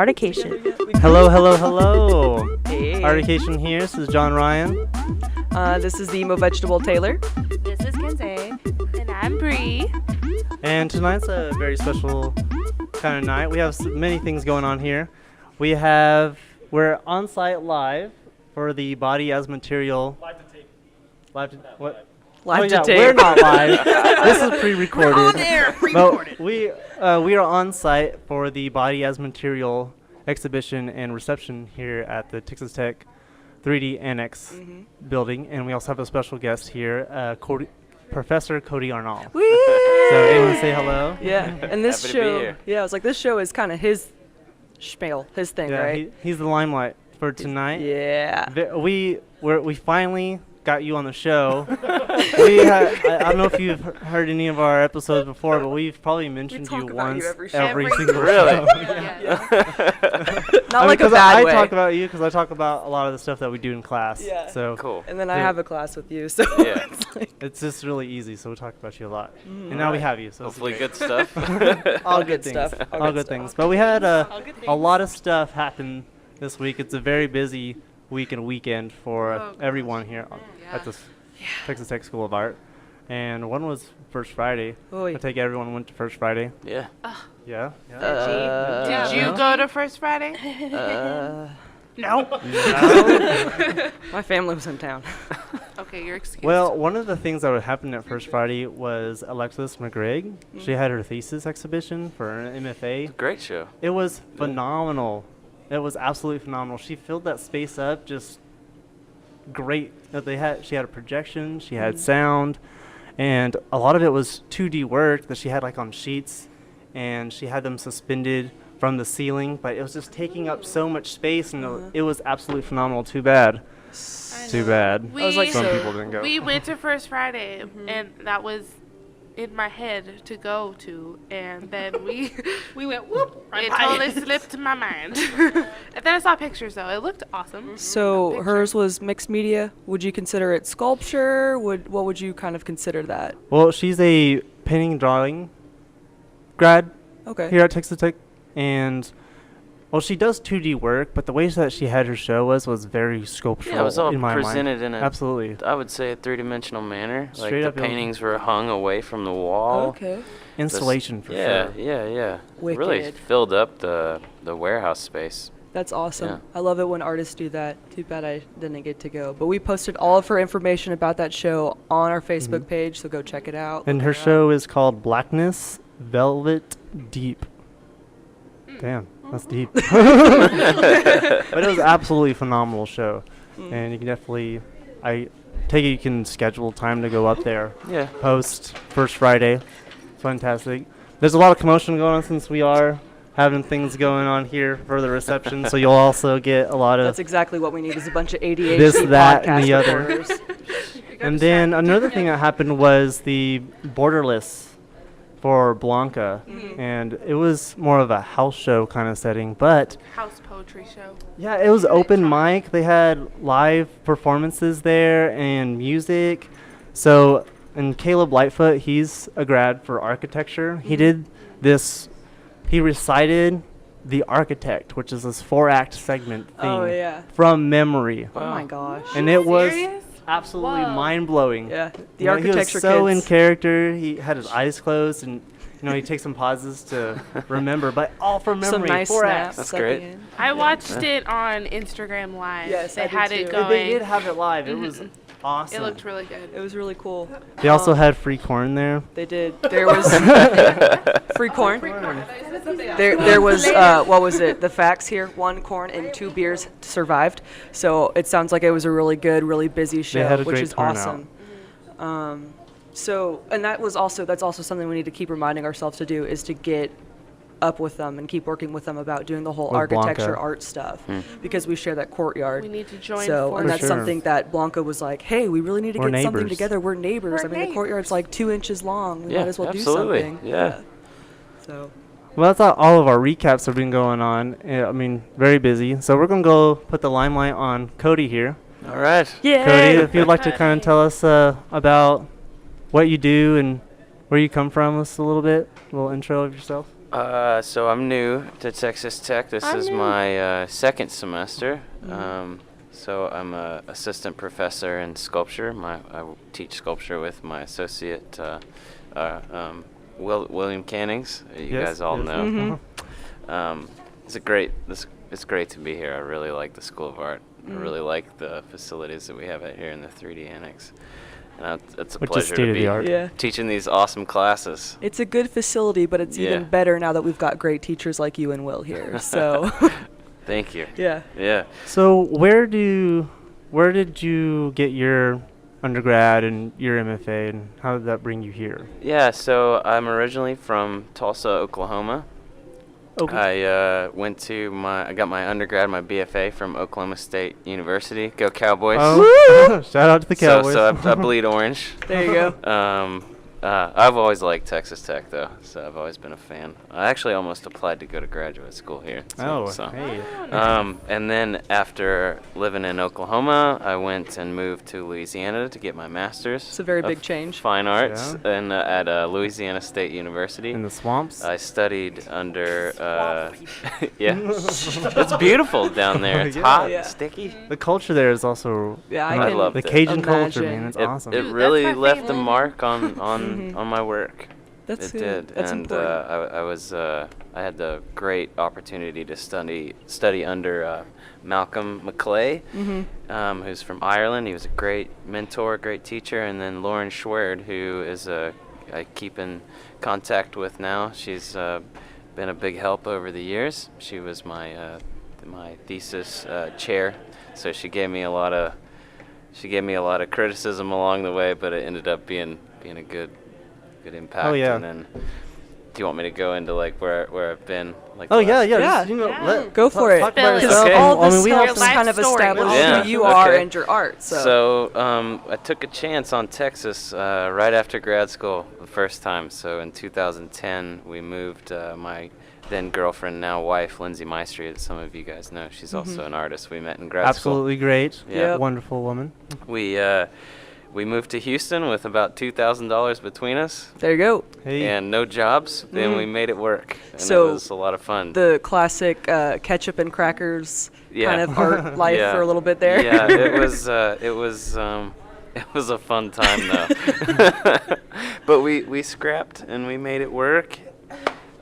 Artication. Hello, hello, hello. Hey. Artication here. This is John Ryan. This is the Emo Vegetable Taylor. This is Kinsey. And I'm Bree. And tonight's a very special kind of night. We have many things going on here. We're on site live for the Body as Material. Live to what? Live to yeah, tape. we're not live. This is pre-recorded. We're on air, pre-recorded. We are on site for the Body as Material exhibition and reception here at the Texas Tech 3D Annex building, and we also have a special guest here, Professor Cody Arnall. Woo! So anyone say hello? Yeah, and this Happy to be show, here. yeah, I was like, this show is kind of his spiel, his thing, Yeah, right? he's the limelight for tonight. Yeah. We finally got you on the show. I don't know if you've heard any of our episodes before, but we've probably mentioned talk you about once you every every single Really? show. Not like a bad way. I talk about you because I talk about a lot of the stuff that we do in class. Yeah. So Cool. And then I Yeah. have a class with you, so Yeah. it's like it's just really easy. So we talk about you a lot, and now we have you. So it's Hopefully great. good stuff. all good good things. stuff. All good things. But we had a lot of stuff happen this week. It's a very busy week and weekend for everyone here at this Texas Tech School of Art. And one was First Friday. Oy. I take everyone went to First Friday. Yeah. Yeah. Did you No? go to First Friday? No. my family was in town. Okay, you're excused. Well, one of the things that would happen at First Friday was Alexis McGregor. She had her thesis exhibition for an MFA. Great show. It was phenomenal. It was absolutely phenomenal. She filled that space up just great. She had a projection, she had sound, and a lot of it was 2D work that she had like on sheets, and she had them suspended from the ceiling, but it was just taking up so much space, and it was absolutely phenomenal. Too bad. Too bad. I was like, some so people didn't go. We went to First Friday, and that was in my head to go to, and then we went whoop. It totally slipped my mind. And then I saw pictures though. It looked awesome. So Pictures. hers was mixed media. Would you consider it sculpture? What would you kind of consider that? Well, she's a painting and drawing grad Okay. here at Texas Tech, and well, she does 2D work, but the way that she had her show was very sculptural. Yeah, it was all in my presented mind. in a, Absolutely I would say, a three-dimensional manner. Like Straight the up, paintings were hung away from the wall. Okay. installation for Yeah, sure. yeah. Really Wicked. filled up the warehouse space. That's awesome. Yeah. I love it when artists do that. Too bad I didn't get to go. But we posted all of her information about that show on our Facebook page, so go check it out. And look her her up. show is called Blackness Velvet Deep. Damn, that's deep. But it was absolutely phenomenal show, and you can definitely, I take it you can schedule time to go up there. Yeah. Post First Friday, fantastic. There's a lot of commotion going on since we are having things going on here for the reception, so you'll also get a lot That's of exactly what we need is a bunch of ADHD this, that, and podcast the other. reporters. And then another thing that happened was the Borderless for BLNKA, and it was more of a house show kind of setting, but House poetry show. yeah, it was open mic. They had live performances there and music. So, and Caleb Lightfoot, he's a grad for architecture. He did this, he recited The Architect, which is this 4-act segment thing Oh, yeah. from memory. Oh my gosh. And it was Serious? absolutely Whoa. mind-blowing. Yeah. The You know, he architecture was so kids. in character. He had his eyes closed, and he takes some pauses to remember, but all from memory. Some nice 4 snaps. acts. That's at great. the end. I watched it on Instagram Live. Yes, they I did had too. it They going. They did have it live. It was awesome. It looked really good. It was really cool. They also had free corn there. They did. There was free corn. There was what was it? The facts here: 1 corn and 2 beers survived. So it sounds like it was a really good, really busy show, had a which great is turnout. awesome. So, and that's also something we need to keep reminding ourselves to do is to get up with them and keep working with them about doing the whole With architecture BLNKA. art stuff because we share that courtyard. We need to join So, and forces. that's sure. something that BLNKA was like, hey, we really need to We're get something neighbors. together. We're neighbors. We're I mean, the courtyard's like 2 inches long. We Yeah, might as well absolutely. do something. Yeah. So, Well, that's all of our recaps have been going on. I mean, very busy. So we're going to go put the limelight on Cody here. All right. yeah. Cody, if you'd like to kind of tell us about what you do and where you come from, us a little bit, a little intro of yourself. So I'm new to Texas Tech. This is my second semester. So I'm a assistant professor in sculpture. I teach sculpture with my associate William Cannings. You guys all know. It's great to be here. I really like the School of Art. I really like the facilities that we have out here in the 3D Annex. And it's a pleasure to be teaching these awesome classes. It's a good facility, but it's even better now that we've got great teachers like you and Will here. So, thank you. Yeah. So where did you get your undergrad and your MFA, and how did that bring you here? Yeah, so I'm originally from Tulsa, Oklahoma. Okay. I got my undergrad, my BFA from Oklahoma State University. Go Cowboys! Oh, shout out to the Cowboys. So I bleed orange. There you go. I've always liked Texas Tech, though, so I've always been a fan. I actually almost applied to go to graduate school here. Hey. And then after living in Oklahoma, I went and moved to Louisiana to get my master's. It's a very big change. Fine arts at Louisiana State University. In the swamps? I studied under, it's beautiful down there. It's hot and sticky. The culture there is also, I love the it. Cajun culture, man. It's It awesome. It Dude, really that's my left a favorite. mark on my work. That's It good. did, That's and important. I had the great opportunity to study under Malcolm McClay, who's from Ireland. He was a great mentor, great teacher, and then Lauren Schwerd, who is I keep in contact with now. She's been a big help over the years. She was my thesis chair, so she gave me a lot of criticism along the way, but it ended up being a good impact. Oh, yeah. And then, do you want me to go into like where I've been? Like Oh, the yeah. last- Just, Go for it. Talk about Because yourself. Okay. all this we helps have kind of some life story. establish Yeah. who you are Okay. and your art. So I took a chance on Texas right after grad school the first time. So in 2010, we moved my then girlfriend, now wife, Lindsay Maestri, that some of you guys know. She's also an artist. We met in grad school. Absolutely great. Yeah. Yep. Wonderful woman. We moved to Houston with about $2,000 between us there you go. Hey. and no jobs. Then we made it work, and So it was a lot of fun. The classic ketchup and crackers kind of art life Yeah. for a little bit there. Yeah, it was a fun time though. But we scrapped and we made it work.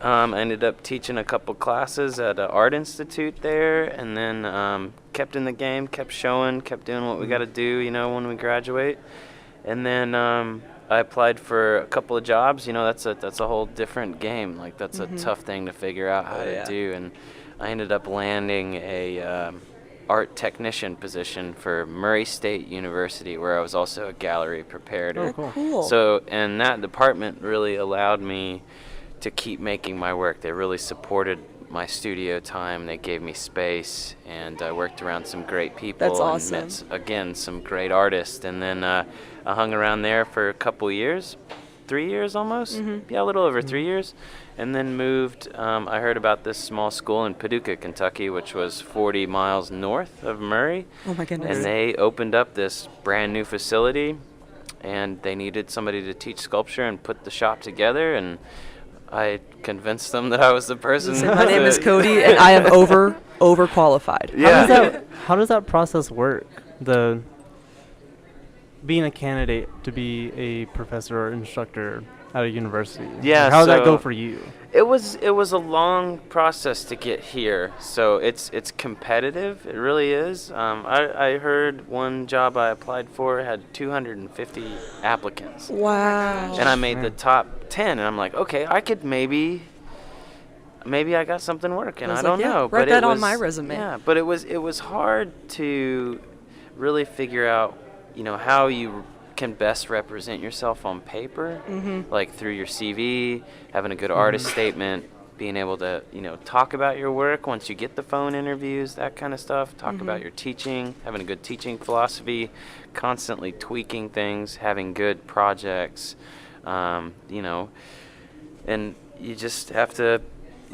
Ended up teaching a couple classes at an art institute there, and then kept in the game, kept showing, kept doing what we got to do, when we graduate. And then I applied for a couple of jobs. That's a whole different game. Like that's a tough thing to figure out how to do. And I ended up landing a art technician position for Murray State University, where I was also a gallery preparator. Oh, cool. Cool. So, and that department really allowed me to keep making my work. They really supported my studio time. They gave me space, and I worked around some great people. That's awesome. And met, again, some great artists. And then I hung around there for a couple years, 3 years almost. Yeah, a little over 3 years. And then moved. I heard about this small school in Paducah, Kentucky, which was 40 miles north of Murray. Oh my goodness. And they opened up this brand new facility, and they needed somebody to teach sculpture and put the shop together. And I convinced them that I was the person. So my name is Cody, and I am overqualified. Yeah. How does that process work? Being a candidate to be a professor or instructor at a university. Yeah, How did that go so- for you? It was a long process to get here, so it's competitive. It really is. I heard one job I applied for had 250 applicants, Wow. and I made the top 10. And I'm like, okay, I could maybe I got something working. I I was don't like, yeah, know. write but that it on was, my resume. Yeah, but it was hard to really figure out, how you can best represent yourself on paper, like through your CV, having a good artist statement, being able to, talk about your work once you get the phone interviews, that kind of stuff, talk about your teaching, having a good teaching philosophy, constantly tweaking things, having good projects, and you just have to,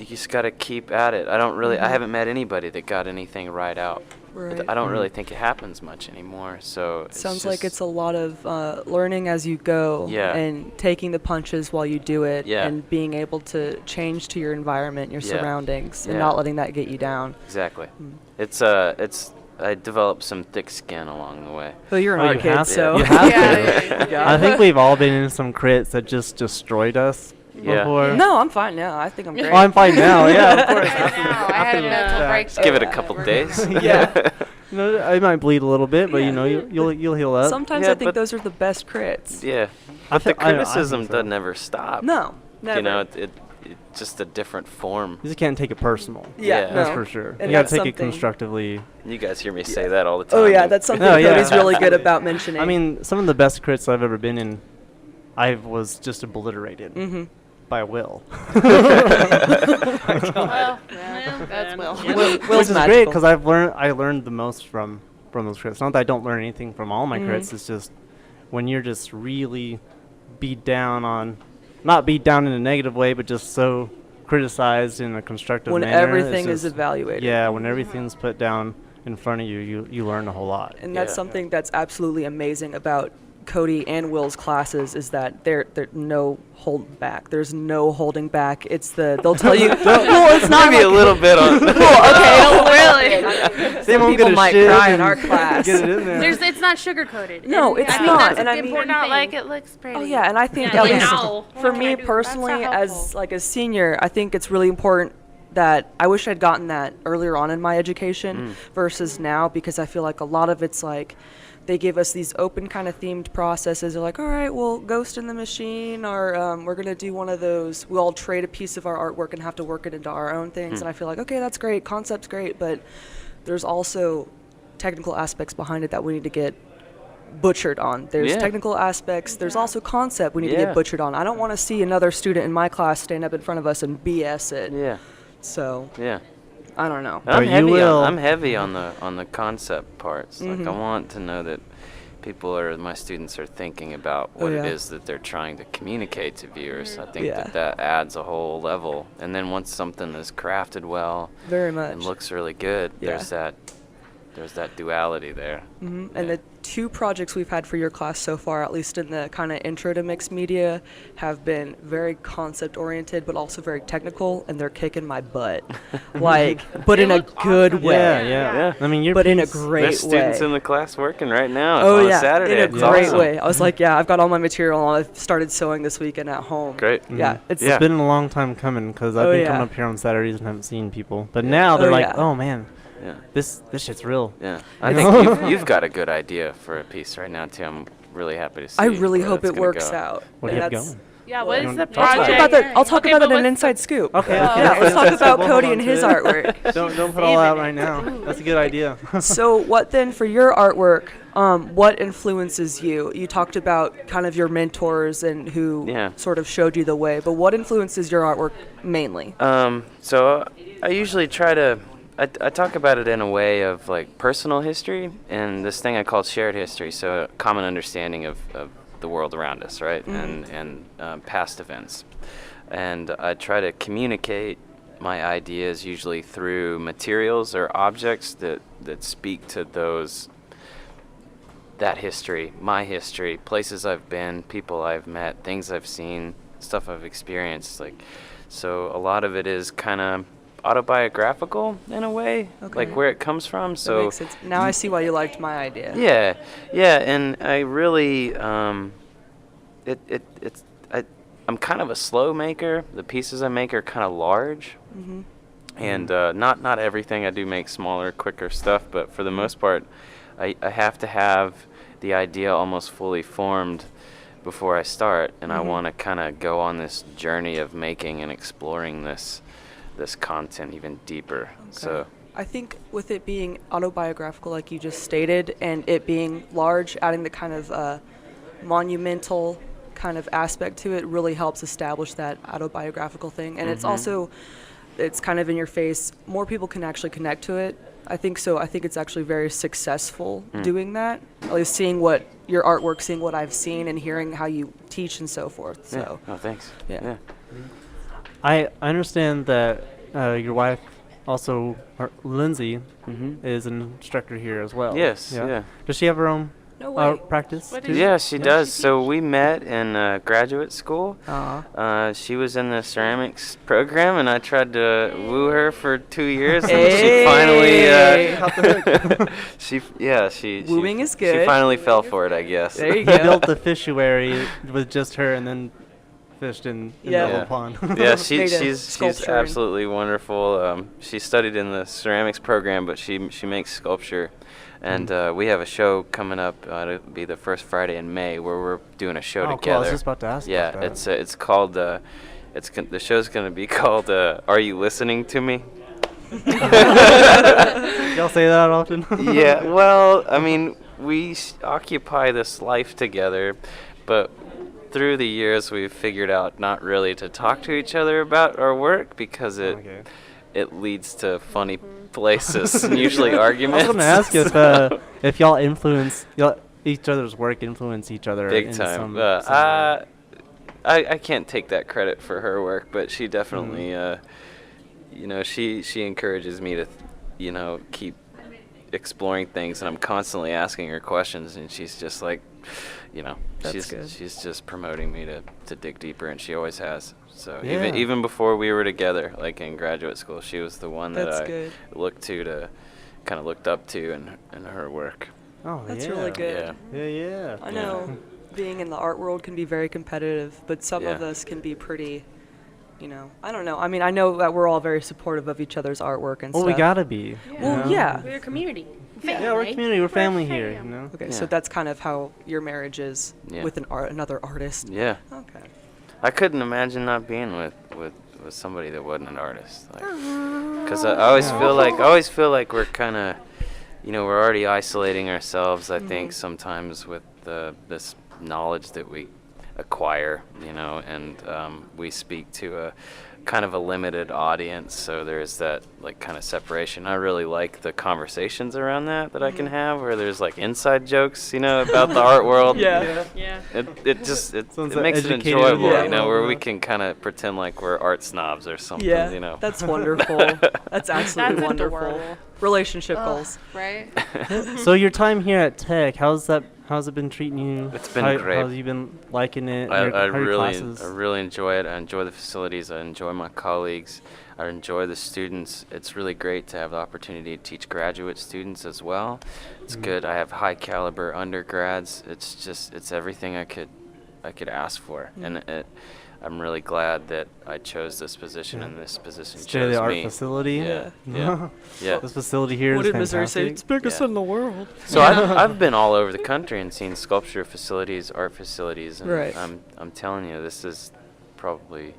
just got to keep at it. I haven't met anybody that got anything right out. Right. I don't really think it happens much anymore. So Sounds like it's a lot of learning as you go, Yeah. and taking the punches while you do it, Yeah. and being able to change to your environment, your Yeah. surroundings, and Yeah. not letting that get you down. exactly. It's I developed some thick skin along the way. Well, you're an Oh, art you kid, have to. so You have Yeah. to. I think we've all been in some crits that just destroyed us Yeah. before. no, I'm fine now. I think I'm great. Oh, I'm fine now. Yeah, of course. I had a mental breakdown. Give it a couple days. Yeah. You know, I might bleed a little bit, but you know, you'll heal up. Sometimes Yeah, I think but- those are the best crits. Yeah. I But the I think criticism so. doesn't ever stop. No, never. You know, it's just a different form. You just can't take it personal. yeah, Yeah. no. That's for sure. And you got to that's take it something- constructively. You guys hear me say that all the time. Oh yeah, and- that's something No, yeah. Cody's really good about mentioning. I mean, some of the best crits I've ever been in, I was just obliterated by Will. Well, that's Will. Will's Which is great magical. because I learned the most from those crits. Not that I don't learn anything from all my crits. It's just when you're just really beat down on, not beat down in a negative way, but just so criticized in a constructive when manner. it's everything is just- evaluated. Yeah, when everything's put down in front of you, you learn a whole lot. And that's Yeah. something that's absolutely amazing about Cody and Will's classes is that they're no holding back. There's no holding back. It's they'll tell you. Well, it's not Maybe like, a little bit on. well, okay, really. They Some won't people get a might shiv cry in and our class. Get it in there. It's not sugar coated. No, it's I think not, That's and the I mean- important Not thing. like it looks pretty. Oh yeah, and I think Yeah, at like, least no. for What me can I do? personally, That's not as helpful. like a senior, I think it's really important that I wish I'd gotten that earlier on in my education versus now, because I feel like a lot of it's like they give us these open kind of themed processes. They're like, all right, well, Ghost in the Machine, or we're gonna do one of those. We all trade a piece of our artwork and have to work it into our own things. And I feel like, okay, that's great, concept's great, but there's also technical aspects behind it that we need to get butchered on. There's Yeah. technical aspects. There's also concept we need to Yeah. get butchered on. I don't want to see another student in my class stand up in front of us and BS it. Yeah. So Yeah. I don't know. But you will. I'm heavy on the concept parts. Like I want to know that my students are thinking about what yeah. it is that they're trying to communicate to viewers. I think Yeah. that adds a whole level. And then once something is crafted well Very much. and looks really good, Yeah. there's that duality there. And Yeah. the two projects we've had for your class so far, at least in the kind of intro to mixed media, have been very concept oriented, but also very technical, and they're kicking my butt. Like, but They in a look good awesome. way. Yeah. I mean, But in a piece- great There's students way. in the class working right now Oh on yeah, a Saturday. in a It's great awesome. way. I was like, yeah, I've got all my material on. I've started sewing this weekend at home. Great. Yeah, it's Yeah. It's been a long time coming because I've Oh, been yeah. coming up here on Saturdays and haven't seen people. But now they're Oh, like, yeah. oh man, Yeah. this shit's real. Yeah. I think you've got a good idea for a piece right now too. I'm really happy to see. I really where hope that's it gonna works go. out. What do you And have that's- going? Yeah, what is the I'll talk project? I'll talk Okay, about but it in an what's the- inside scoop. Okay. Yeah, let's talk about Cody and his artwork. Don't put all out right now. That's a good idea. So what then for your artwork, what influences you? You talked about kind of your mentors and who Yeah. sort of showed you the way, but what influences your artwork mainly? So I usually try to. I talk about it in a way of like personal history and this thing I call shared history. So a common understanding of the world around us, right? And past events. And I try to communicate my ideas usually through materials or objects that speak to that history, my history, places I've been, people I've met, things I've seen, stuff I've experienced. Like, so a lot of it is kind of autobiographical in a way, Okay. like where it comes from. That So makes sense. Now I see why you liked my idea. yeah, and I really, I'm kind of a slow maker. The pieces I make are kind of large, and not everything I do make smaller, quicker stuff, but for the most part, I have to have the idea almost fully formed before I start, and I want to kind of go on this journey of making and exploring this content even deeper. So. I think with it being autobiographical, like you just stated, and it being large, adding the kind of monumental kind of aspect to it really helps establish that autobiographical thing. And it's also, it's kind of in your face. More people can actually connect to it. I think so. I think it's actually very successful doing that. At least seeing what your artwork, seeing what I've seen, and hearing how you teach and so forth. So Yeah. Oh, thanks. Yeah. I understand that your wife, also Lindsay, is an instructor here as well. Yes, yeah. Does she have her own No way. practice? What too? is Yeah, she does. So we met in graduate school. Aw. She was in the ceramics program, and I tried to woo her for 2 years, and Hey. she finally, Wooing is She good. finally fell for it, I guess. There you He go. built the fishuary with just her, and then fished in Yeah. the Yeah. whole pond. Yeah, Made a she's sculpture and- absolutely wonderful. She studied in the ceramics program, but she makes sculpture, and we have a show coming up. It'll be the first Friday in May where we're doing a show Oh, cool. I together. was just about to ask Yeah, about that. it's called the show's gonna be called Are You Listening to Me? Y'all say that often? Yeah, well, I mean, we occupy this life together, but through the years we've figured out not really to talk to each other about our work because Okay. it leads to funny places and usually I arguments. was going to ask if y'all each other's work influence each other Big in time. some way. I can't take that credit for her work, but she definitely, she encourages me to, keep exploring things, and I'm constantly asking her questions, and she's just like, That's good. she's just promoting me to dig deeper, and she always has. So Yeah. even before we were together, like in graduate school, she was the one that That's I good. looked up to in her work. Oh, That's yeah. really good. Yeah. Yeah. I know being in the art world can be very competitive, but some of Yeah. us can be pretty, I don't know. I mean, I know that we're all very supportive of each other's artwork and Well, stuff. we gotta be. Well, you know? yeah. We're a community. Yeah, we're a community. We're family here. You know. Okay, Yeah. so that's kind of how your marriage is Yeah. with another artist. Yeah. Okay. I couldn't imagine not being with somebody that wasn't an artist. Because I always feel like we're kind of, we're already isolating ourselves. I think sometimes with this knowledge that we acquire, and we speak to a kind of a limited audience. So there's that kind of separation. I really like the conversations around that I can have, where there's inside jokes, about the art world. Yeah. Yeah. It Sounds makes it educated, enjoyable, yeah. where we can kind of pretend like we're art snobs or something, Yeah. That's wonderful. That's absolutely That's wonderful. adorable. Relationship goals. Right? So your time here at Tech, how's it been treating you? It's been great. How's you been liking it? I How are your really classes? enjoy it. I enjoy the facilities. I enjoy my colleagues. I enjoy the students. It's really great to have the opportunity to teach graduate students as well. It's good. I have high caliber undergrads. It's everything I could ask for, and I'm really glad that I chose this position, and this position chose State-of-the-art me. facility. Yeah, yeah. This facility here What is did Missouri say? fantastic. It's biggest Yeah. in the world. So I've been all over the country and seen sculpture facilities, art facilities, and Right. I'm telling you, this is probably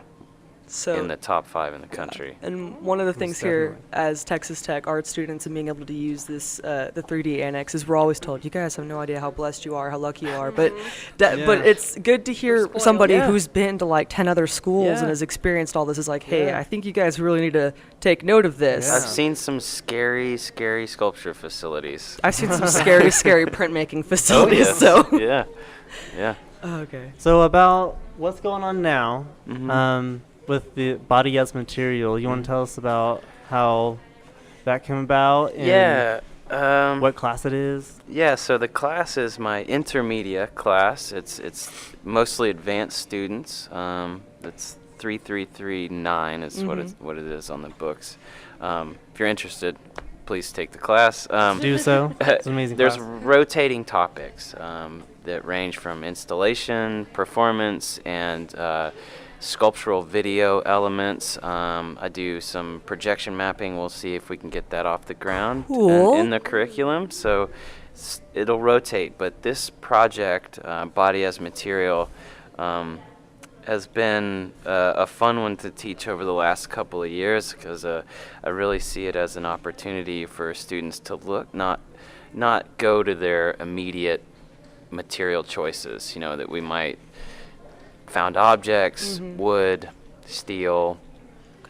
So in the top 5 in the country. And one of the things Most here definitely. as Texas Tech art students and being able to use this, the 3D annex, is we're always told, you guys have no idea how blessed you are, how lucky you are. But but Yeah. it's good to hear spoiled. somebody Yeah. who's been to 10 other schools Yeah. and has experienced all this is like, hey, Yeah. I think you guys really need to take note of this. Yeah. I've seen some scary sculpture facilities. I've seen some scary printmaking facilities. yes. So Yeah. okay. So about what's going on now Mhm. with the body as material, you want to tell us about how that came about and Yeah. what class it is? Yeah, so the class is my intermediate class. It's mostly advanced students. It's 3339 is what it is on the books. If you're interested, please take the class. Do so. It's an amazing There's class. rotating topics that range from installation, performance, and sculptural video elements. I do some projection mapping. We'll see if we can get that off the ground Cool. in the curriculum. So it'll rotate. But this project, Body as Material, has been a fun one to teach over the last couple of years because I really see it as an opportunity for students to look, not go to their immediate material choices, that we might found objects, wood, steel,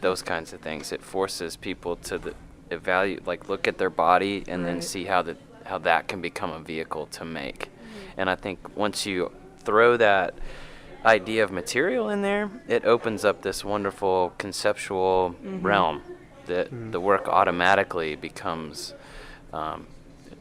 those kinds of things. It forces people to evaluate, look at their body and then see how that can become a vehicle to make. And I think once you throw that idea of material in there, it opens up this wonderful conceptual realm that the work automatically becomes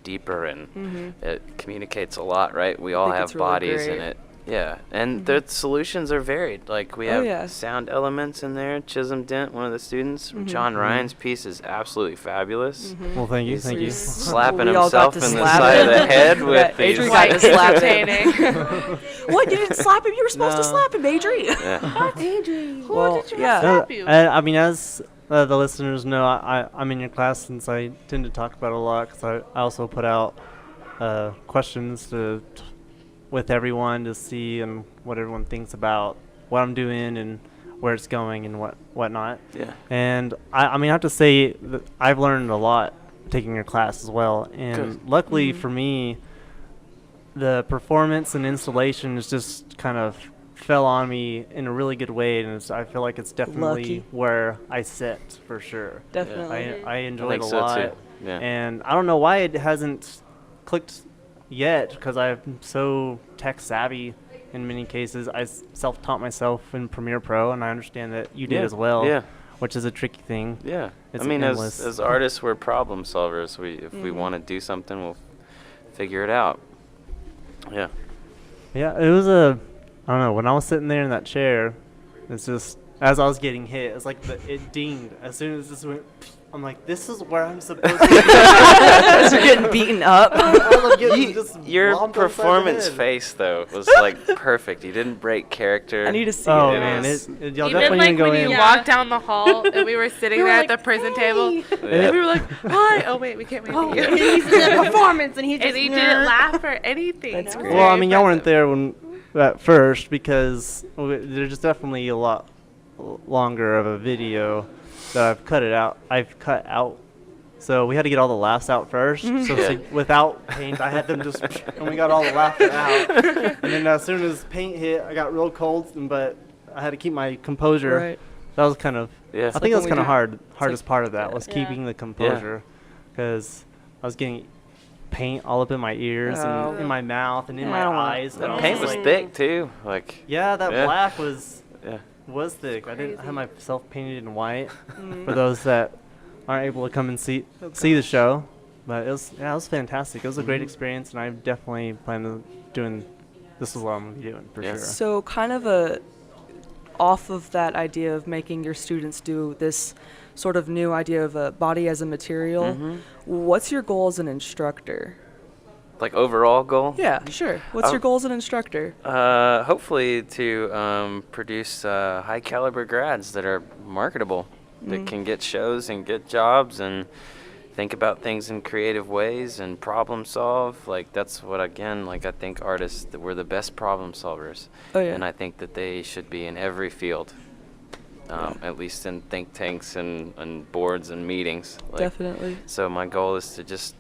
deeper, and it communicates a lot, right? We all have it's really bodies in great. it. Yeah, and the solutions are varied. Like we have sound elements in there. Chisholm Dent, one of the students, John Ryan's piece is absolutely fabulous. Well, thank you, thank you. Slapping We all got himself to in the slap side of him. the head with these. Adrian got to slap him. Entertaining. What? You didn't slap him? You were supposed to No. slap him, Adrian. Adrian, who Well, did you yeah. slap you? I mean, as the listeners know, I'm in your class since I tend to talk about it a lot, because I also put out questions with everyone to see and what everyone thinks about what I'm doing and where it's going and whatnot. Yeah. And I mean, I have to say that I've learned a lot taking your class as well. And luckily for me, the performance and installation is just kind of fell on me in a really good way, and I feel like it's definitely Lucky. where I sit for sure. Definitely. I enjoy it think a so, lot, too. Yeah. and I don't know why it hasn't clicked yet, because I'm so tech savvy in many cases. I self-taught myself in Premiere Pro, and I understand that you did Yeah, as well, yeah. which is a tricky thing. Yeah, It's I mean, endless. as artists, we're problem solvers. If we want to do something, we'll figure it out. Yeah. Yeah, it was I don't know, when I was sitting there in that chair, it's just, as I was getting hit, it's like it dinged. As soon as this went, I'm like, this is where I'm supposed to be. As you're getting beaten up. I'm getting just Your whomped upside the performance head. face, though, was like perfect. You didn't break character. I need to see Oh it. man, was- y'all Even definitely like need to go when in. you walked down the hall and we were sitting We were there like, at the prison table, Yeah. and we were like, "Hi!" Oh wait, we can't wait Oh, for and you. he's in a performance, and he just And he didn't laugh or anything. That's That was great. Well, I very mean, y'all weren't impressive. there when at first, because there's just definitely a lot longer of a video that I've cut out. So we had to get all the laughs out first. So without paint, I had them just, and we got all the laughter out. And then as soon as paint hit, I got real cold, but I had to keep my composure. Right. That was kind of, Yeah. I It's think like that's when kind we of hardest part of that was Yeah. keeping the composure, because I was getting paint all up in my ears Oh. and in my mouth and in I my don't want- eyes. The and I paint was like, thick too. Like, yeah, that Yeah. black was yeah. thick. I had myself painted in white for those that aren't able to come and see the show. But it was fantastic. It was a great experience, and I definitely plan on doing. This is what I'm gonna be doing for Yeah. sure. So kind of off of that idea of making your students do this sort of new idea of a body as a material, what's your goal as an instructor? Like overall goal. Yeah, sure. What's your goal as an instructor? Hopefully to produce high caliber grads that are marketable, that can get shows and get jobs and think about things in creative ways and problem solve. Like that's what, again, like I think artists, that we're the best problem solvers. Oh, yeah. And I think that they should be in every field, at least in think tanks and boards and meetings. Like, Definitely. So my goal is to just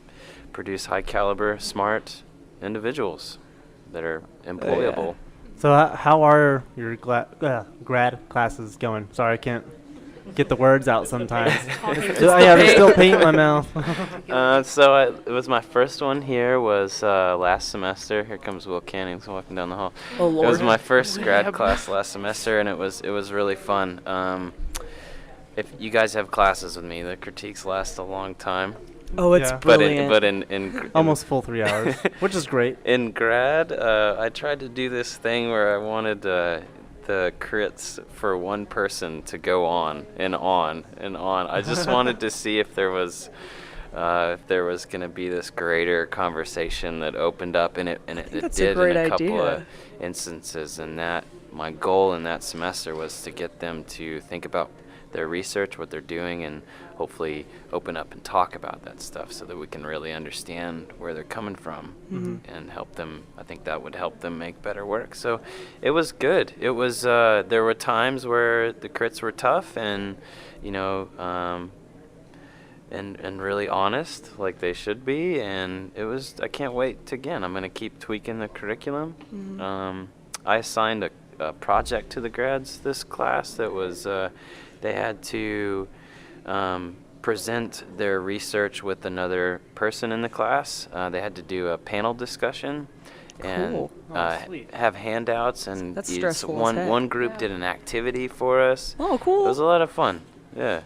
produce high caliber, smart individuals that are employable. So how are your grad classes going? Sorry, I can't get the words out sometimes. There's still paint in my mouth. It was my first one here was last semester. Here comes Will Cannings walking down the hall. Oh, It was Lord. my first grad class last semester, and it was really fun. If you guys have classes with me, the critiques last a long time. Oh, it's Yeah. brilliant. But in Almost full 3 hours, which is great. in grad, I tried to do this thing where I wanted the crits for one person to go on and on and on. I just wanted to see if there was going to be this greater conversation that opened up, and it that's a did great in a couple idea. of instances. And that my goal in that semester was to get them to think about their research, what they're doing, and hopefully open up and talk about that stuff so that we can really understand where they're coming from and help them. I think that would help them make better work. So it was good. It was there were times where the crits were tough and and really honest, like they should be, and it was, I can't wait to, again, I'm going to keep tweaking the curriculum. I assigned a project to the grads this class that was they had to present their research with another person in the class. They had to do a panel discussion, and Cool. Sweet. have handouts, and That's stressful as one heck. one group did an activity for us. Oh, It cool. was a lot of fun. Yeah.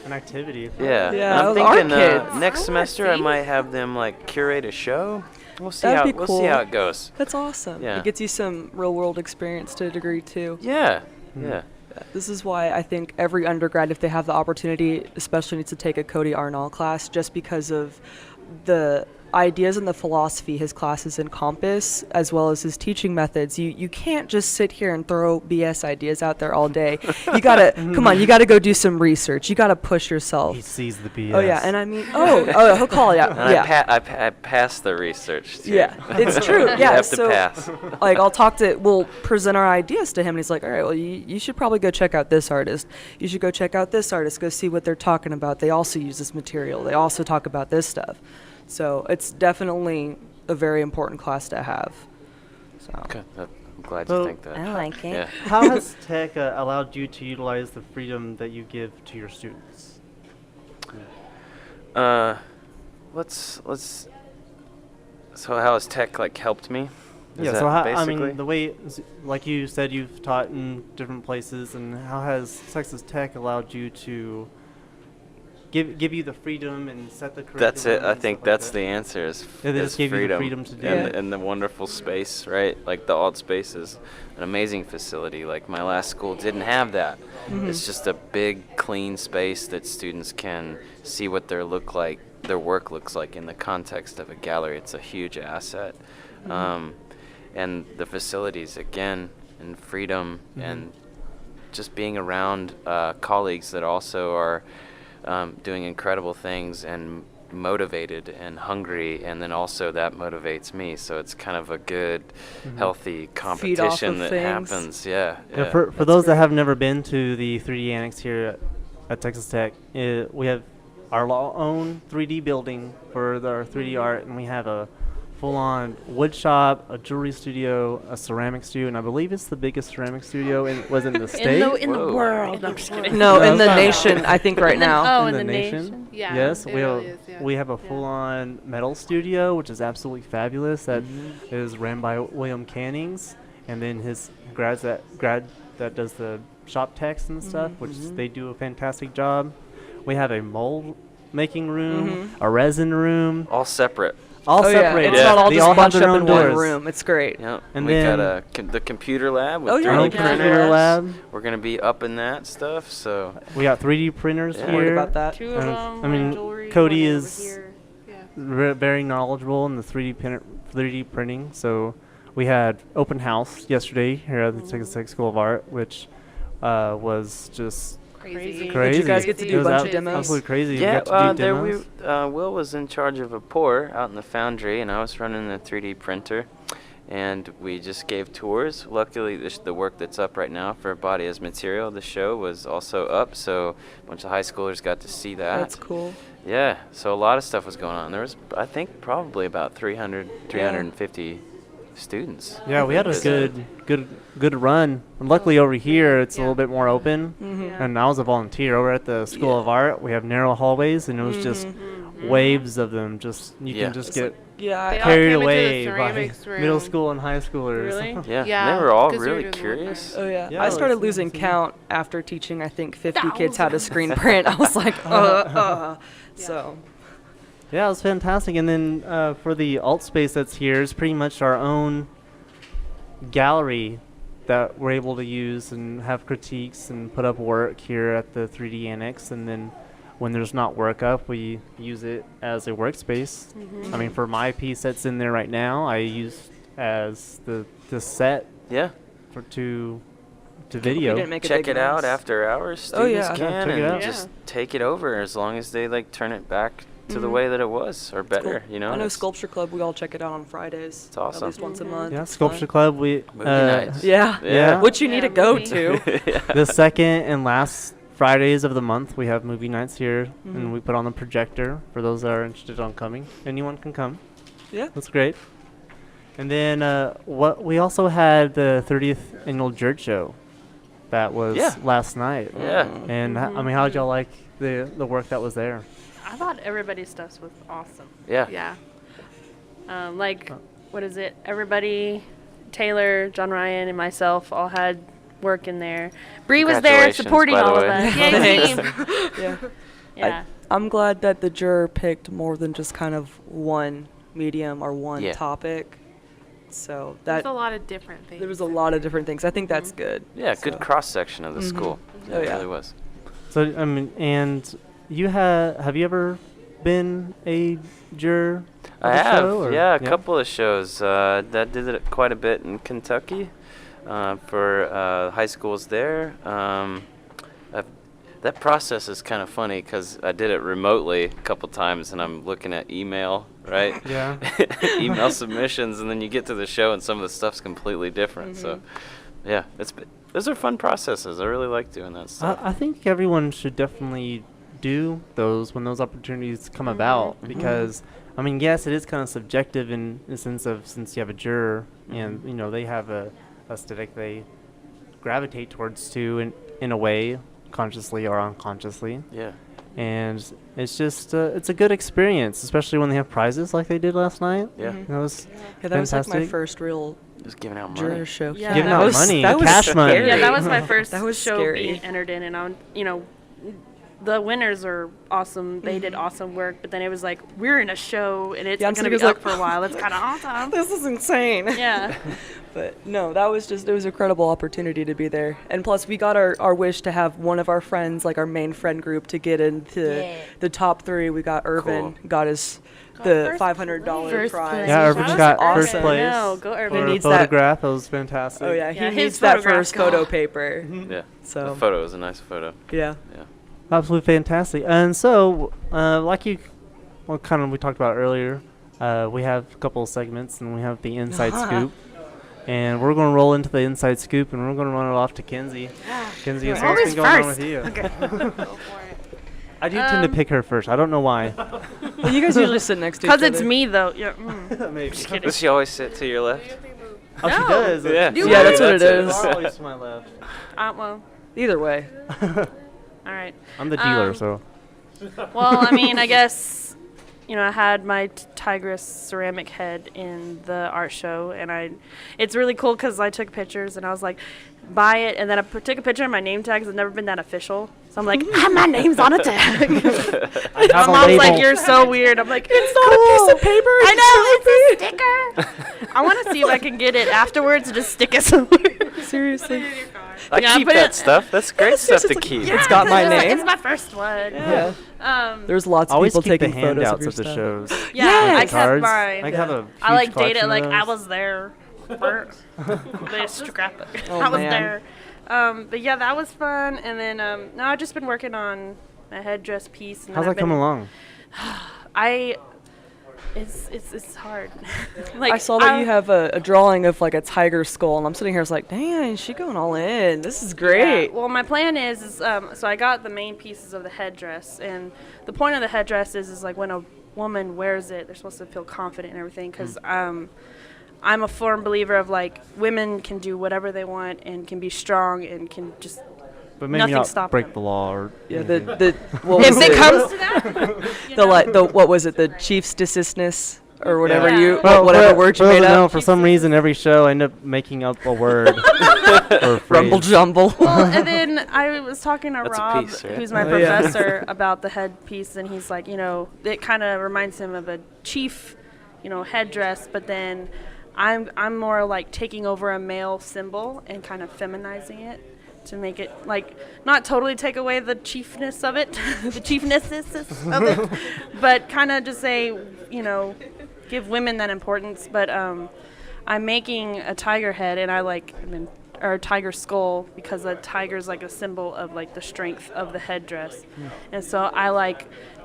An activity. Yeah. Yeah, And I'm with our thinking kids. next I semester wanna I see. might have them like curate a show. We'll see That'd how be we'll cool. see how it goes. That's awesome. Yeah. It gets you some real world experience to a degree too. Yeah. Mhm. Yeah. This is why I think every undergrad, if they have the opportunity, especially needs to take a Cody Arnall class, just because of the ideas and the philosophy his classes encompass, as well as his teaching methods. You can't just sit here and throw BS ideas out there all day. You gotta come on. You gotta go do some research. You gotta push yourself. He sees the BS. Oh yeah, and I mean, he'll call it out. And Yeah. I passed the research too. Yeah, it's true. You Yeah, have so to pass. like we'll present our ideas to him, and he's like, all right, well, you should probably go check out this artist. You should go check out this artist. Go see what they're talking about. They also use this material. They also talk about this stuff. So it's definitely a very important class to have. So Okay. I'm glad So- you think that. I like it. Yeah. How has tech allowed you to utilize the freedom that you give to your students? Let's. So how has tech like helped me? Is Yeah, that so how, I basically? mean, the way, like you said, you've taught in different places, and how has Texas Tech allowed you to give you the freedom and set the curriculum? That's it. I and think stuff like that's that? the answer. Is Yeah, they is just gave you the freedom to do and, it. and the wonderful space, right? Like the alt space is an amazing facility. Like my last school didn't have that. It's just a big, clean space that students can see what their work looks like in the context of a gallery. It's a huge asset. And the facilities again, and freedom, and just being around colleagues that also are doing incredible things and motivated and hungry, and then also that motivates me. So it's kind of a good, healthy competition of that things. happens. Yeah. Yeah, for those that have never been to the 3D Annex here at Texas Tech, we have our own 3D building for our 3D art, and we have a full-on wood shop, a jewelry studio, a ceramic studio, and I believe it's the biggest ceramic studio in the state. In the Whoa. world. No, I'm just kidding. No, in No, the it's not. nation, I think right now. Oh, in in the the nation. nation. Yeah, Yes, it we have really is, yeah. we have a full-on metal studio, which is absolutely fabulous. That is ran by William Cannings, and then his grad that does the shop techs and stuff, which they do a fantastic job. We have a mold making room, a resin room, All separate. all Oh yeah, separated. it's not all They just have bunched their up own in one doors. room. It's great. Yep. And we got then- the computer lab with Oh, yeah. 3D Our own printers. computer lab. We're gonna be up in that stuff. So We got 3D printers Yeah. I'm worried here. about that. Two of And, them. I mean, jewelry, Cody one over is here. Yeah. Very knowledgeable in the 3D printing. So we had open house yesterday here at the Texas Tech School of Art, which was just Crazy. crazy. you guys get to do It a was bunch of ab- demos? Absolutely crazy. We yeah, got to do there demos. Will was in charge of a pour out in the foundry, and I was running the 3D printer, and we just gave tours. Luckily, the work that's up right now for Body as Material, the show, was also up, so a bunch of high schoolers got to see that. That's cool. Yeah, so a lot of stuff was going on. There was, I think, probably about 350 students. Yeah, we had a good run. And luckily over here it's a little bit more open. And I was a volunteer over at the School of Art. We have narrow hallways, and it was just waves of them. Just you Yeah. can just It's get like, yeah, They all carried came into the away by ceramics middle room. school and high schoolers. Really? Yeah, Yeah, they were all 'cause we were really doing the curious. Oh yeah. Yeah, I it's started losing insane. count after teaching I think 50 kids how to screen print. I was like, So Yeah, it was fantastic. And then for the alt space that's here is pretty much our own gallery that we're able to use and have critiques and put up work here at the 3D Annex. And then when there's not work up, we use it as a workspace. I mean, for my piece that's in there right now, I use as the set Yeah, for to we video. didn't make a check big it out mess. after hours. Oh, Students yeah. can Yeah, check it and out. just take it over as long as they like turn it back to the way that it was or It's cool. better. You know, I know It's- Sculpture Club. We all check it out on Fridays. It's awesome. At least once a month. Yeah, It's Sculpture fun. Club. We Movie nights. Yeah. Yeah. Which you need to go movie. to. Yeah. the second and last Fridays of the month, we have movie nights here, and we put on the projector for those that are interested on coming. Anyone can come. Yeah. That's great. And then what we also had the 30th annual Jerd Show that was Yeah. last night. Yeah. And I mean, how did y'all like the work that was there? I thought everybody's stuff was awesome. Yeah. Yeah. Like what is it? Everybody, Taylor, John Ryan, and myself all had work in there. Bree was there Congratulations, supporting by the all of way. us. Yeah. Yeah. I'm glad that the juror picked more than just kind of one medium or one Yeah. topic. So There's that a lot of different things. there was a lot of different things. I think that's good. Yeah, So- good cross section of the school. Oh, It yeah. really was. So I mean, and you have you ever been a juror? I of a have, show, or- yeah, a couple of shows. That did it quite a bit in Kentucky for high schools there. That process is kind of funny because I did it remotely a couple times, and I'm looking at email, right? Yeah. Email submissions, and then you get to the show, and some of the stuff's completely different. So, yeah, those are fun processes. I really like doing that stuff. I think everyone should definitely do those when those opportunities come about because, I mean, yes, it is kind of subjective in the sense of since you have a juror and, you know, they have a aesthetic they gravitate towards too in a way, consciously or unconsciously. Yeah. And it's just, it's a good experience, especially when they have prizes like they did last night. Yeah. That was Yeah, that was like my fantastic. first real Just giving out money. juror show. Yeah. Giving that out was- money, that was cash money. scary. Yeah, that was my first That was show scary. being entered in, and the winners are awesome. They did awesome work, but then it was like we're in a show and it's Yeah, I'm going to sitting be here up like, for a while. It's kind of awesome. This is insane. Yeah. But no, that was just, it was an incredible opportunity to be there. And plus, we got our wish to have one of our friends, like our main friend group, to get into the top 3. We got Irvin, got us the $500 First prize. place. Yeah, Irvin That got was first awesome. place No, go for Irvin. a needs that- photograph. That was fantastic. Oh, yeah, Yeah, he his needs that photograph first photo got- paper. Yeah. So, The photo was a nice photo. yeah. Yeah. Absolutely fantastic. And so, like we talked about earlier, we have a couple of segments, and we have the inside scoop. And we're going to roll into the inside scoop, and we're going to run it off to Kenzie. Kenzie, what's Always been going on first. with you? Okay. I do tend to pick her first. I don't know why. Well, you guys usually sit next to each Because other. it's me, though. Yeah. Maybe. Does she always sit to your left? Oh, she No. does. Yeah. Do Yeah, that's what it You're is. always to my left. Well, Either way. all right. I'm the dealer, Um, so. Well, I mean, I guess, I had my tigress ceramic head in the art show, and it's really cool because I took pictures, and I was like, buy it, and then I took a picture of my name tags. I've never been that official. So I'm like, my name's on a tag. I My have a mom's like, label. you're so weird. I'm like, it's not a piece of paper, I it's know, it's a sticker. I want to see if I can get it afterwards and just stick it somewhere. Seriously. I Yeah, keep but that it- stuff. That's great stuff to keep. Yeah, It's got 'cause my it's like, name. it's my first one. Yeah. Um, There's lots of Always people keep the taking photos handouts of of the your shows. yeah, Yeah. I kept Cards. mine. I have a I like huge data collection like of I those. was there. They scrap it. Oh, I was man. there. But yeah, that was fun. And then no, I've just been working on a headdress piece. And then How's I've that coming been- along? It's hard. I saw that you have a drawing of like a tiger skull, and I'm sitting here, it's like, dang, she's going all in. This is great. Yeah, well, my plan is so I got the main pieces of the headdress, and the point of the headdress is like when a woman wears it, they're supposed to feel confident and everything, because I'm a firm believer of like women can do whatever they want and can be strong and can just But maybe nothing not stop break them. the law or Yeah, anything. what If was it it? comes to that, What was it? The chief's desistness or whatever Yeah. you Well, whatever for- word for you those made that know, up. for some reason, every show I end up making up a word or Rumble phrase. jumble. well, and then I was talking to That's a Rob, piece, right? who's my Oh, yeah. professor, about the headpiece, and he's like, it kind of reminds him of a chief, headdress, but then I'm more like taking over a male symbol and kind of feminizing it to make it like not totally take away the chiefness of it, the chiefnesses of it, but kind of just say, give women that importance. But I'm making a tiger head, and or a tiger skull, because a tiger's like a symbol of like the strength of the headdress. And so I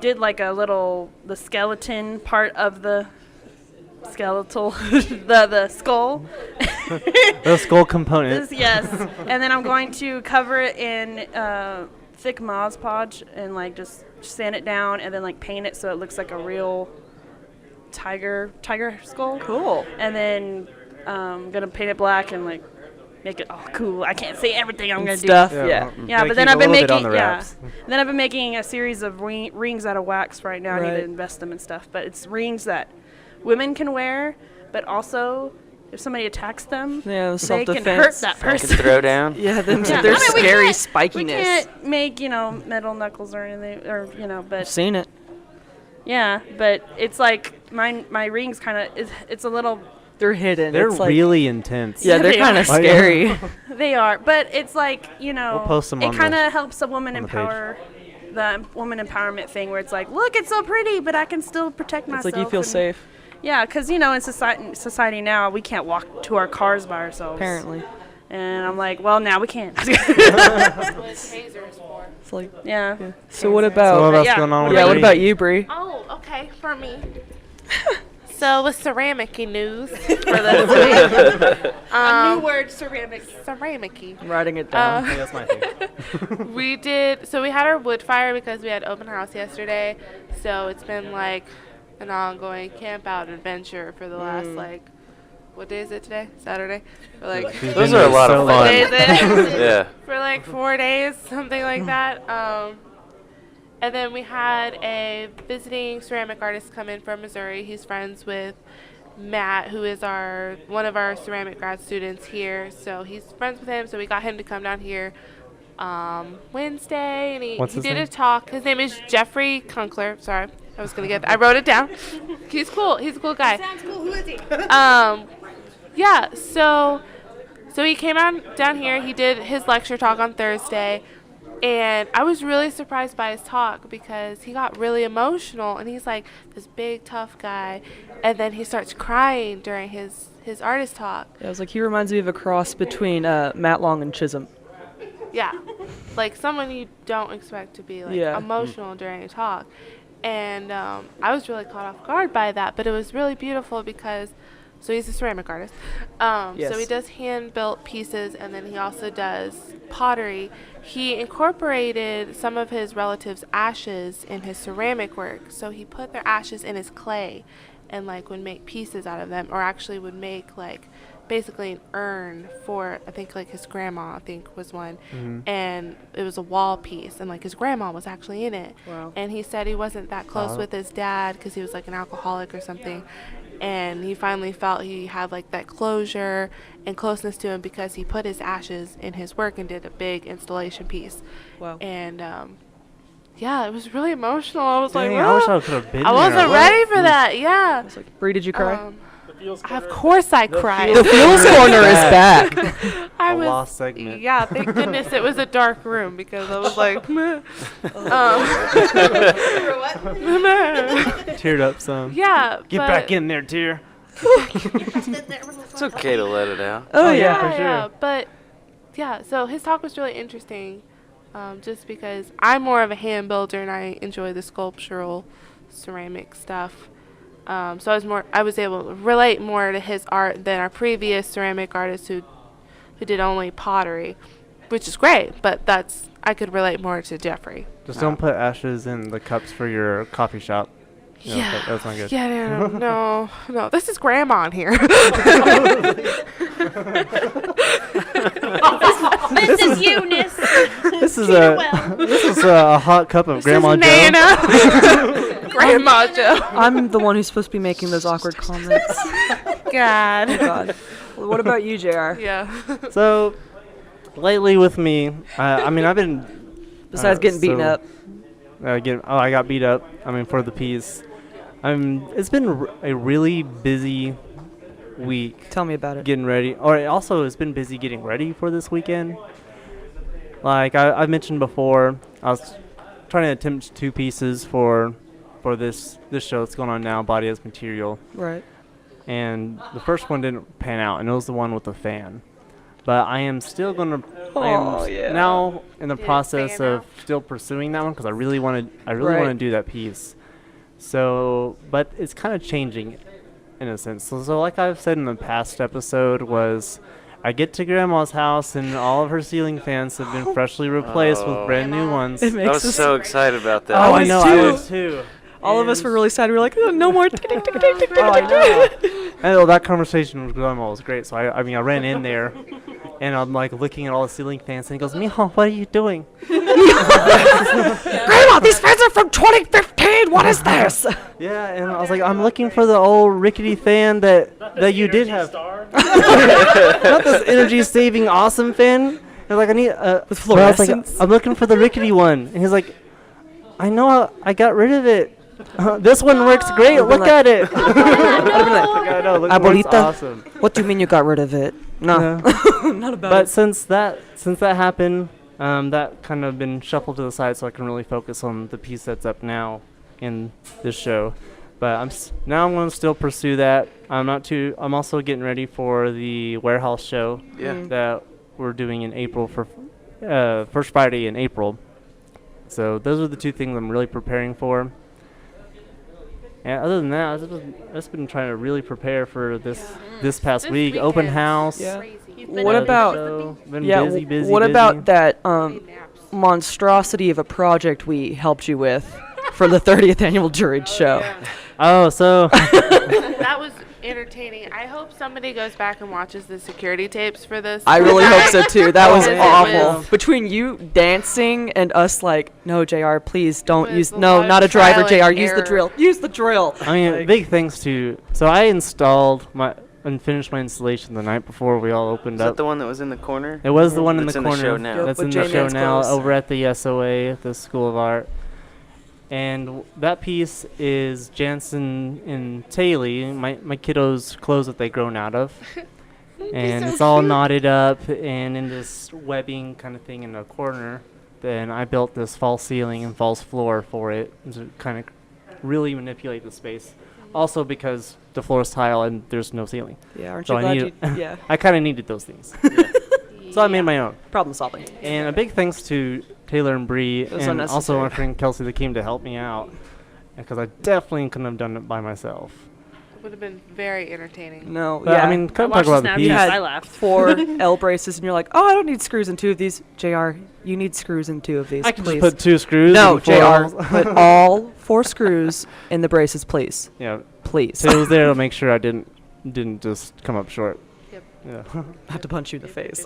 did the skeleton part of the skeletal the skull. The skull component. Yes. And then I'm going to cover it in thick Mod Podge and just sand it down and then paint it so it looks like a real tiger skull. Cool. And then I'm gonna paint it black and make it all cool. I can't say everything I'm gonna Stuff. do. Yeah. well, Yeah, gotta but then keep I've a been little bit on making the wraps. Then I've been making a series of rings out of wax right now. I need Right. to invest them and stuff. But it's rings that women can wear, but also if somebody attacks them, Yeah, they can hurt self-defense. that I can person. throw down. Yeah, then Yeah. there's I mean, we scary can't- spikiness. We can't make, metal knuckles or anything, or, I've but seen it. yeah, but it's like my rings kind of, it's a little, They're hidden. They're it's like, really intense. Yeah, they're They kind are. of scary. they are, but it's like, We'll post them it on kind the- of helps a woman on the page. empower, the woman empowerment thing where it's like, look, it's so pretty, but I can still protect It's myself. like you feel and- safe, Yeah, because, in society now, we can't walk to our cars by ourselves. apparently. And I'm like, well, now we can. It's like, yeah. so what So about? what else yeah. going on? What with Yeah, what Bree? about you, Bree? Oh, okay, for me. So with ceramic-y news for this week. A new word, ceramic. Ceramic-y. I'm writing it down. Hey, that's my thing. We had our wood fire because we had open house yesterday. So it's been like an ongoing camp out adventure for the last what day is it today? Saturday? For like She's Those been are a there lot so of long. what fun. day is it? Yeah. For like 4 days, something like that. And then we had a visiting ceramic artist come in from Missouri. He's friends with Matt, who is one of our ceramic grad students here. So he's friends with him. So we got him to come down here Wednesday, and he What's his did name? a talk. His name is Jeffrey Kunkler. Sorry, I wrote it down. He's cool. He's a cool guy. Sounds cool. Who is he? Yeah, so he came down here. He did his lecture talk on Thursday, and I was really surprised by his talk because he got really emotional, and he's like this big tough guy, and then he starts crying during his artist talk. Yeah, I was like, he reminds me of a cross between Matt Long and Chisholm. Yeah, like someone you don't expect to be like Yeah. emotional during a talk, and I was really caught off guard by that, but it was really beautiful because. So he's a ceramic artist. Yes. So he does hand-built pieces, and then he also does pottery. He incorporated some of his relatives' ashes in his ceramic work. So he put their ashes in his clay and would make pieces out of them, or actually would make basically an urn for, I think his grandma, was one. And it was a wall piece, and his grandma was actually in it. Wow. And he said he wasn't that close Wow. with his dad because he was an alcoholic or something. And he finally felt he had that closure and closeness to him because he put his ashes in his work and did a big installation piece. Wow. And yeah, it was really emotional. I was Dang, like, I wish "Ah." I could have been I wasn't there. ready for that. Yeah. I was like, Bree, did you cry? Of course I cried. The Feels Corner is back. I A was lost segment. Yeah, thank goodness it was a dark room because I was like, meh. Teared up some. Yeah. Get but back in there, tear. It's okay to let it out. Oh, yeah, yeah. for sure. Yeah, but yeah, so his talk was really interesting, just because I'm more of a hand builder and I enjoy the sculptural ceramic stuff. So I was able to relate more to his art than our previous ceramic artist who did only pottery, which is great. But I could relate more to Jeffrey. Just don't put ashes in the cups for your coffee shop. You know, Yeah. that's not good. Yeah, no. This is Grandma in here. This is Eunice. This is a hot cup of Grandma this is Joe. Nana. Grandma Joe. I'm the one who's supposed to be making those awkward comments. God. God. Well, what about you, JR? Yeah. So, lately with me, I mean, I've been Besides getting beaten so- up. I got beat up. I mean, for the piece. It's been a really busy week Tell me about it. getting ready. Or also, it's been busy getting ready for this weekend. Like I mentioned before, I was trying to attempt 2 pieces for this show that's going on now, Body as Material. Right. And the first one didn't pan out, and it was the one with the fan. But I am still gonna. I am now in the Did it process fan of out? still pursuing that one because I really want to Right. do that piece. So, but it's kind of changing, in a sense. So like I've said in the past episode, was I get to Grandma's house and all of her ceiling fans have been freshly replaced with brand new ones. It I makes was us so excited about that. I I was know, too. I was too. All of us were really sad. We were like, oh, no more. Tick, tick, tick, tick, tick, tick, Oh, I tick, know. tick. And well, that conversation with Grandma was great. So I mean, I ran in there, and I'm like looking at all the ceiling fans, and he goes, "Mijo, what are you doing?" Grandma, these fans are from 2015. What is this? Yeah, and I was like, I'm looking for the old rickety fan that you did have. Not this energy-saving awesome fan. And like, I need with fluorescence. I'm looking for the rickety one. And he's like, I know I got rid of it. This one works great. Look at it. Abuelita, awesome. what do you mean you got rid of it? No, not about But it. since that happened, that kind of been shuffled to the side, so I can really focus on the piece that's up now in this show. But now I'm going to still pursue that. I'm also getting ready for the warehouse show that we're doing in April for first Friday in April. So those are the two things I'm really preparing for. And other than that, I've just been trying to really prepare for this past week. Open house. Yeah. What about busy. What about that monstrosity of a project we helped you with for the 30th annual juried show? Oh, so That was entertaining. I hope somebody goes back and watches the security tapes for this. I really hope so too. That was Because it awful. was- Between you dancing and us like, no, JR, please don't It use, was a no, lot of not a driver, trial JR, and use the error. drill. Use the drill. I mean, big thanks to. So I installed and finished my installation the night before we all opened Is up. that the one that was in the corner? It was the one in That's the in the corner. show now. That's With in the show J-Man's now clothes. over at the SOA, the School of Art. And that piece is Jansen and Taylor, my kiddos' clothes that they grown out of. And it's all knotted up and in this webbing kind of thing in the corner. Then I built this false ceiling and false floor for it to kind of really manipulate the space. Also because the floor is tile and there's no ceiling. Yeah, aren't So you I glad needed- you, yeah, I kind of needed those things. So I made my own. problem solving. And a big thanks to Taylor and Bree, was and also my unnecessary. friend Kelsey that came to help me out, because I definitely couldn't have done it by myself. Would have been very entertaining. No, But yeah. I mean, kind of watched talk about the the Snapchat. piece. you had I laughed. 4 L braces, and you're like, oh, I don't need screws in 2 of these. JR, you need screws in 2 of these, I can please. just put 2 screws. No, and 4 JR, holes. put all 4 screws in the braces, please. Yeah, Please. Taylor was there to make sure I didn't just come up short. Yep. Yeah. I have to punch you in the face.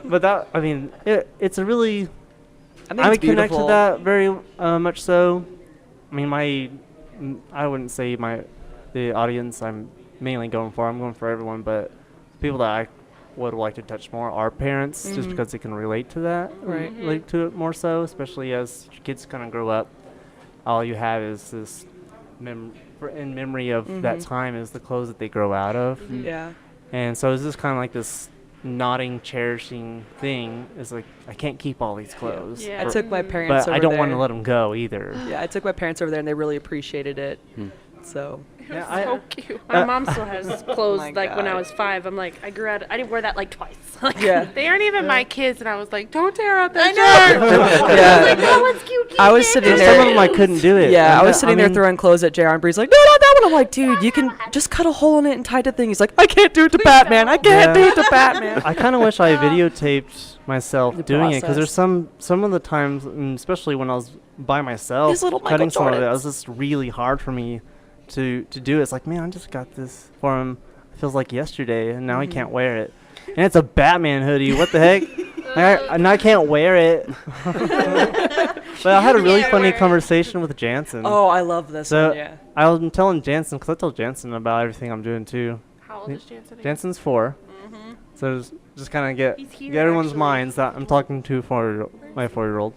But that, I mean, it's a really. I think I it's would connect to beautiful. that very much so. I mean, I wouldn't say the audience I'm mainly going for. I'm going for everyone, but people that I would like to touch more are parents, just because they can relate to that, Right. relate to it more so, especially as kids kind of grow up. All you have is this in memory of that time is the clothes that they grow out of, Yeah. and so it's just kind of like this nodding, cherishing thing. Is like I can't keep all these clothes. Yeah. I for- took my parents but over I don't want to there. let them go either. Yeah, I took my parents over there, and they really appreciated it. So. Yeah, So cute. My mom still has clothes my like when I God. was 5. I'm like, I grew out. I didn't wear that like twice. Like, Yeah. They aren't even my kids, and I was like, "Don't tear out that shirt." Yeah. That one's cute. I was sitting Some there. of them I couldn't do it. Yeah, and I was that- sitting there mean, throwing clothes at JR, and Bree's like, no, not that one. I'm like, dude, you can just cut a hole in it and tie the thing. He's like, I can't do it to Batman. I can't do it to Batman. I kind of wish I videotaped myself The doing it, because there's process. some of the times, and especially when I was by myself These little cutting Michael some of it, it Jordans. was just really hard for me to do it. It's like, man, I just got this for him. It feels like yesterday, and now he can't wear it. And it's a Batman hoodie. What the heck? And I can't wear it. But I had a really funny conversation with Jansen. Oh, I love this So one, yeah. I was telling Jansen, because I told Jansen about everything I'm doing too. How old is Jansen? again? Jansen's 4. So just kind of He's get here, everyone's actually. minds that I'm talking to my 4-year-old.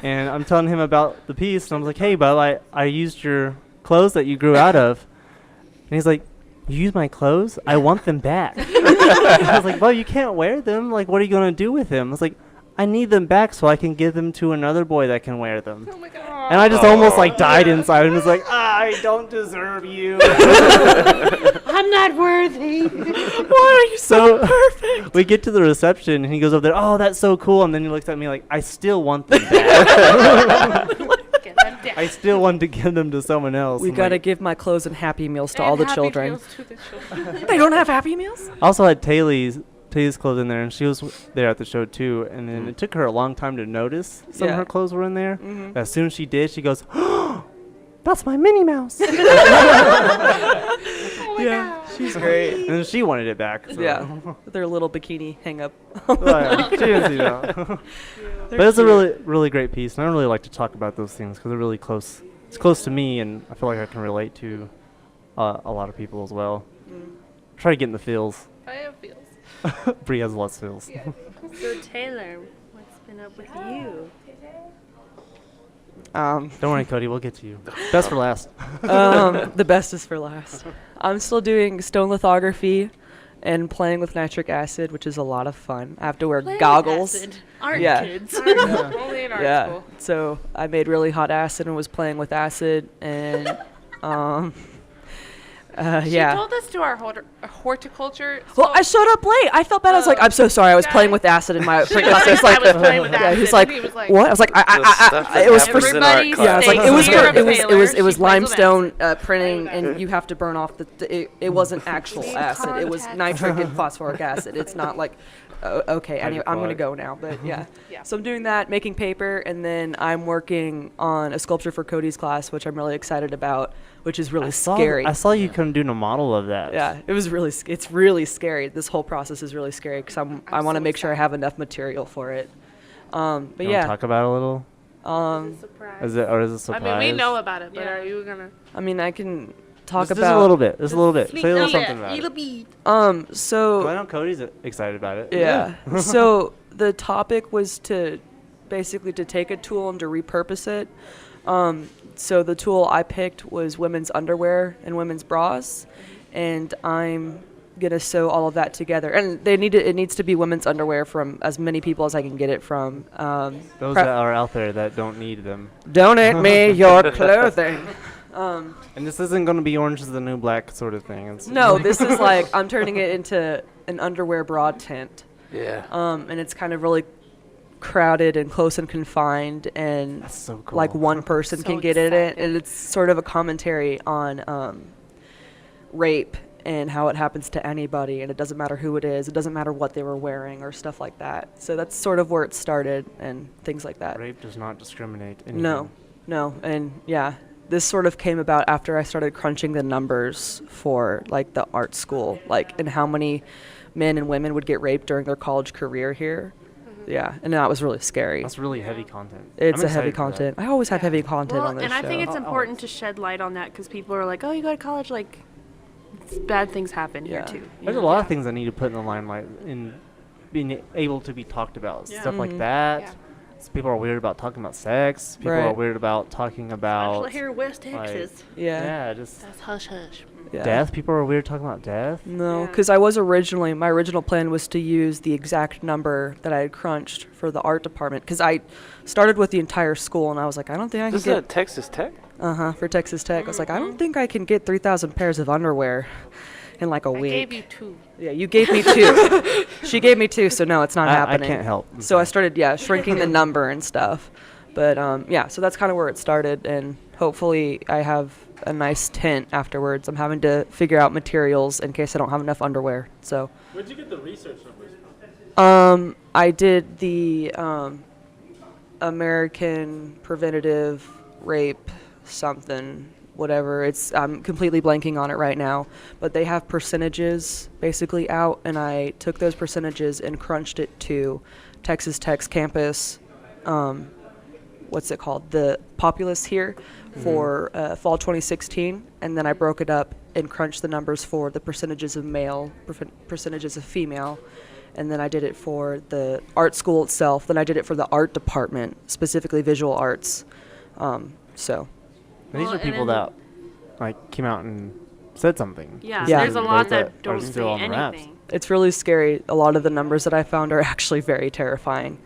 And I'm telling him about the piece, and I was like, hey, bud, I used your clothes that you grew out of. And he's like, you use my clothes? I want them back. I was like, well, you can't wear them. Like, what are you going to do with them? I was like, I need them back so I can give them to another boy that can wear them. Oh my god. And I just almost like died inside and was like, I don't deserve you. I'm not worthy. Why are you so perfect? We get to the reception and he goes over there, oh, that's so cool. And then he looks at me like, I still want them back. Get them down. I still want to give them to someone else. We I'm got to like- give my clothes and Happy Meals to And all the Happy children. Meals to the children. They don't have Happy Meals? I also had Taylor's clothes in there, and she was there at the show too. And then it took her a long time to notice some of Yeah. her clothes were in there. As soon as she did, she goes, oh, that's my Minnie Mouse. Oh my God. she's great. And then she wanted it back. So. Yeah, with their little bikini hang up. She didn't see that. But it's a really, really great piece, and I really like to talk about those things because they're really close. It's close to me, and I feel like I can relate to a lot of people as well. Try to get in the feels. I have feels. Bree has lots of feels. Yeah. So Taylor, what's been up with you? Don't worry, Cody. We'll get to you. Best for last. The best is for last. I'm still doing stone lithography and playing with nitric acid, which is a lot of fun. I have to wear goggles. Art Yeah. kids. Only in art Yeah. school. So I made really hot acid and was playing with acid and She yeah. told us to our horticulture. Well, I showed up late. I felt bad. I was like, I'm so sorry. I was playing with acid in my print class. I was like, I was playing with yeah. acid. He's like, and he was like, what? I was like, The stuff that it was for. happens in art Everybody class. Yeah, I was like, it was Stays for, clear of it Taylor. was She plays with limestone printing, and you have to burn off it wasn't actual In acid. It was context. nitric and phosphoric acid. It's not like, okay. Anyway, I'm gonna go now, but yeah. Yeah. So I'm doing that, making paper, and then I'm working on a sculpture for Cody's class, which I'm really excited about, which is really scary. I saw you come doing a model of that. Yeah, it was really. It's really scary. This whole process is really scary because I want to so make sure I excited. have enough material for it. But You wanna yeah, talk about it a little. Surprise. Is it or is it a I surprise? mean, we know about it, but Yeah. are you gonna? I mean, I can talk Just about a little bit. Just a little bit. Sneak Say a little peek. something about it. bit. So Well, I know Cody's excited about it. yeah. So the topic was to basically to take a tool and to repurpose it. So the tool I picked was women's underwear and women's bras, and I'm gonna sew all of that together. And it needs to be women's underwear from as many people as I can get it from. Those that are out there that don't need them. Donate me your clothing. And this isn't going to be Orange is the New Black sort of thing. It's No, this is like I'm turning it into an underwear bra tent. Yeah. And it's kind of really crowded and close and confined, and That's so cool. like one person So can get in it, excited. and it's sort of a commentary on rape and how it happens to anybody, and it doesn't matter who it is, it doesn't matter what they were wearing or stuff like that. So that's sort of where it started and things like that. Rape does not discriminate. No, and yeah, this sort of came about after I started crunching the numbers for like the art school, like and how many men and women would get raped during their college career here. Yeah, and that was really scary. That's really heavy content. It's I'm a heavy excited for that. content. I always have heavy content Well, on this and show. I think it's Oh, important to shed light on that because people are like, "Oh, you go to college, like bad things happen Yeah. here too." you There's a know? lot of things that need to put in the limelight in being able to be talked about. Yeah. Stuff like Mhm. that. Yeah. So people are weird about talking about sex. People are Right. weird about talking about Especially here in West like, Texas. yeah. just That's hush hush. Yeah. death. People are weird talking about death. No, Yeah. because my original plan was to use the exact number that I had crunched for the art department. Because I started with the entire school, and I was like, I don't think I can Isn't get. that Texas Tech? For Texas Tech. I was like, I don't think I can get 3,000 pairs of underwear in like a I week. gave you 2. Yeah, you gave me 2. She gave me 2, so no, it's not I happening. can't help. So I started, shrinking the number and stuff. But yeah, so that's kind of where it started, and hopefully I have a nice tent afterwards. I'm having to figure out materials in case I don't have enough underwear. So. Where'd you get the research numbers from? I did the American Preventative Rape something, whatever. I'm completely blanking on it right now, but they have percentages basically out, and I took those percentages and crunched it to Texas Tech's campus. What's it called? The Populace here for fall 2016, and then I broke it up and crunched the numbers for the percentages of male, percentages of female, and then I did it for the art school itself. Then I did it for the art department, specifically visual arts. So And these Well, are and people then- that like came out and said something. Yeah, Yeah. there's a lot that are don't still say on the wraps. anything. it's really scary. A lot of the numbers that I found are actually very terrifying.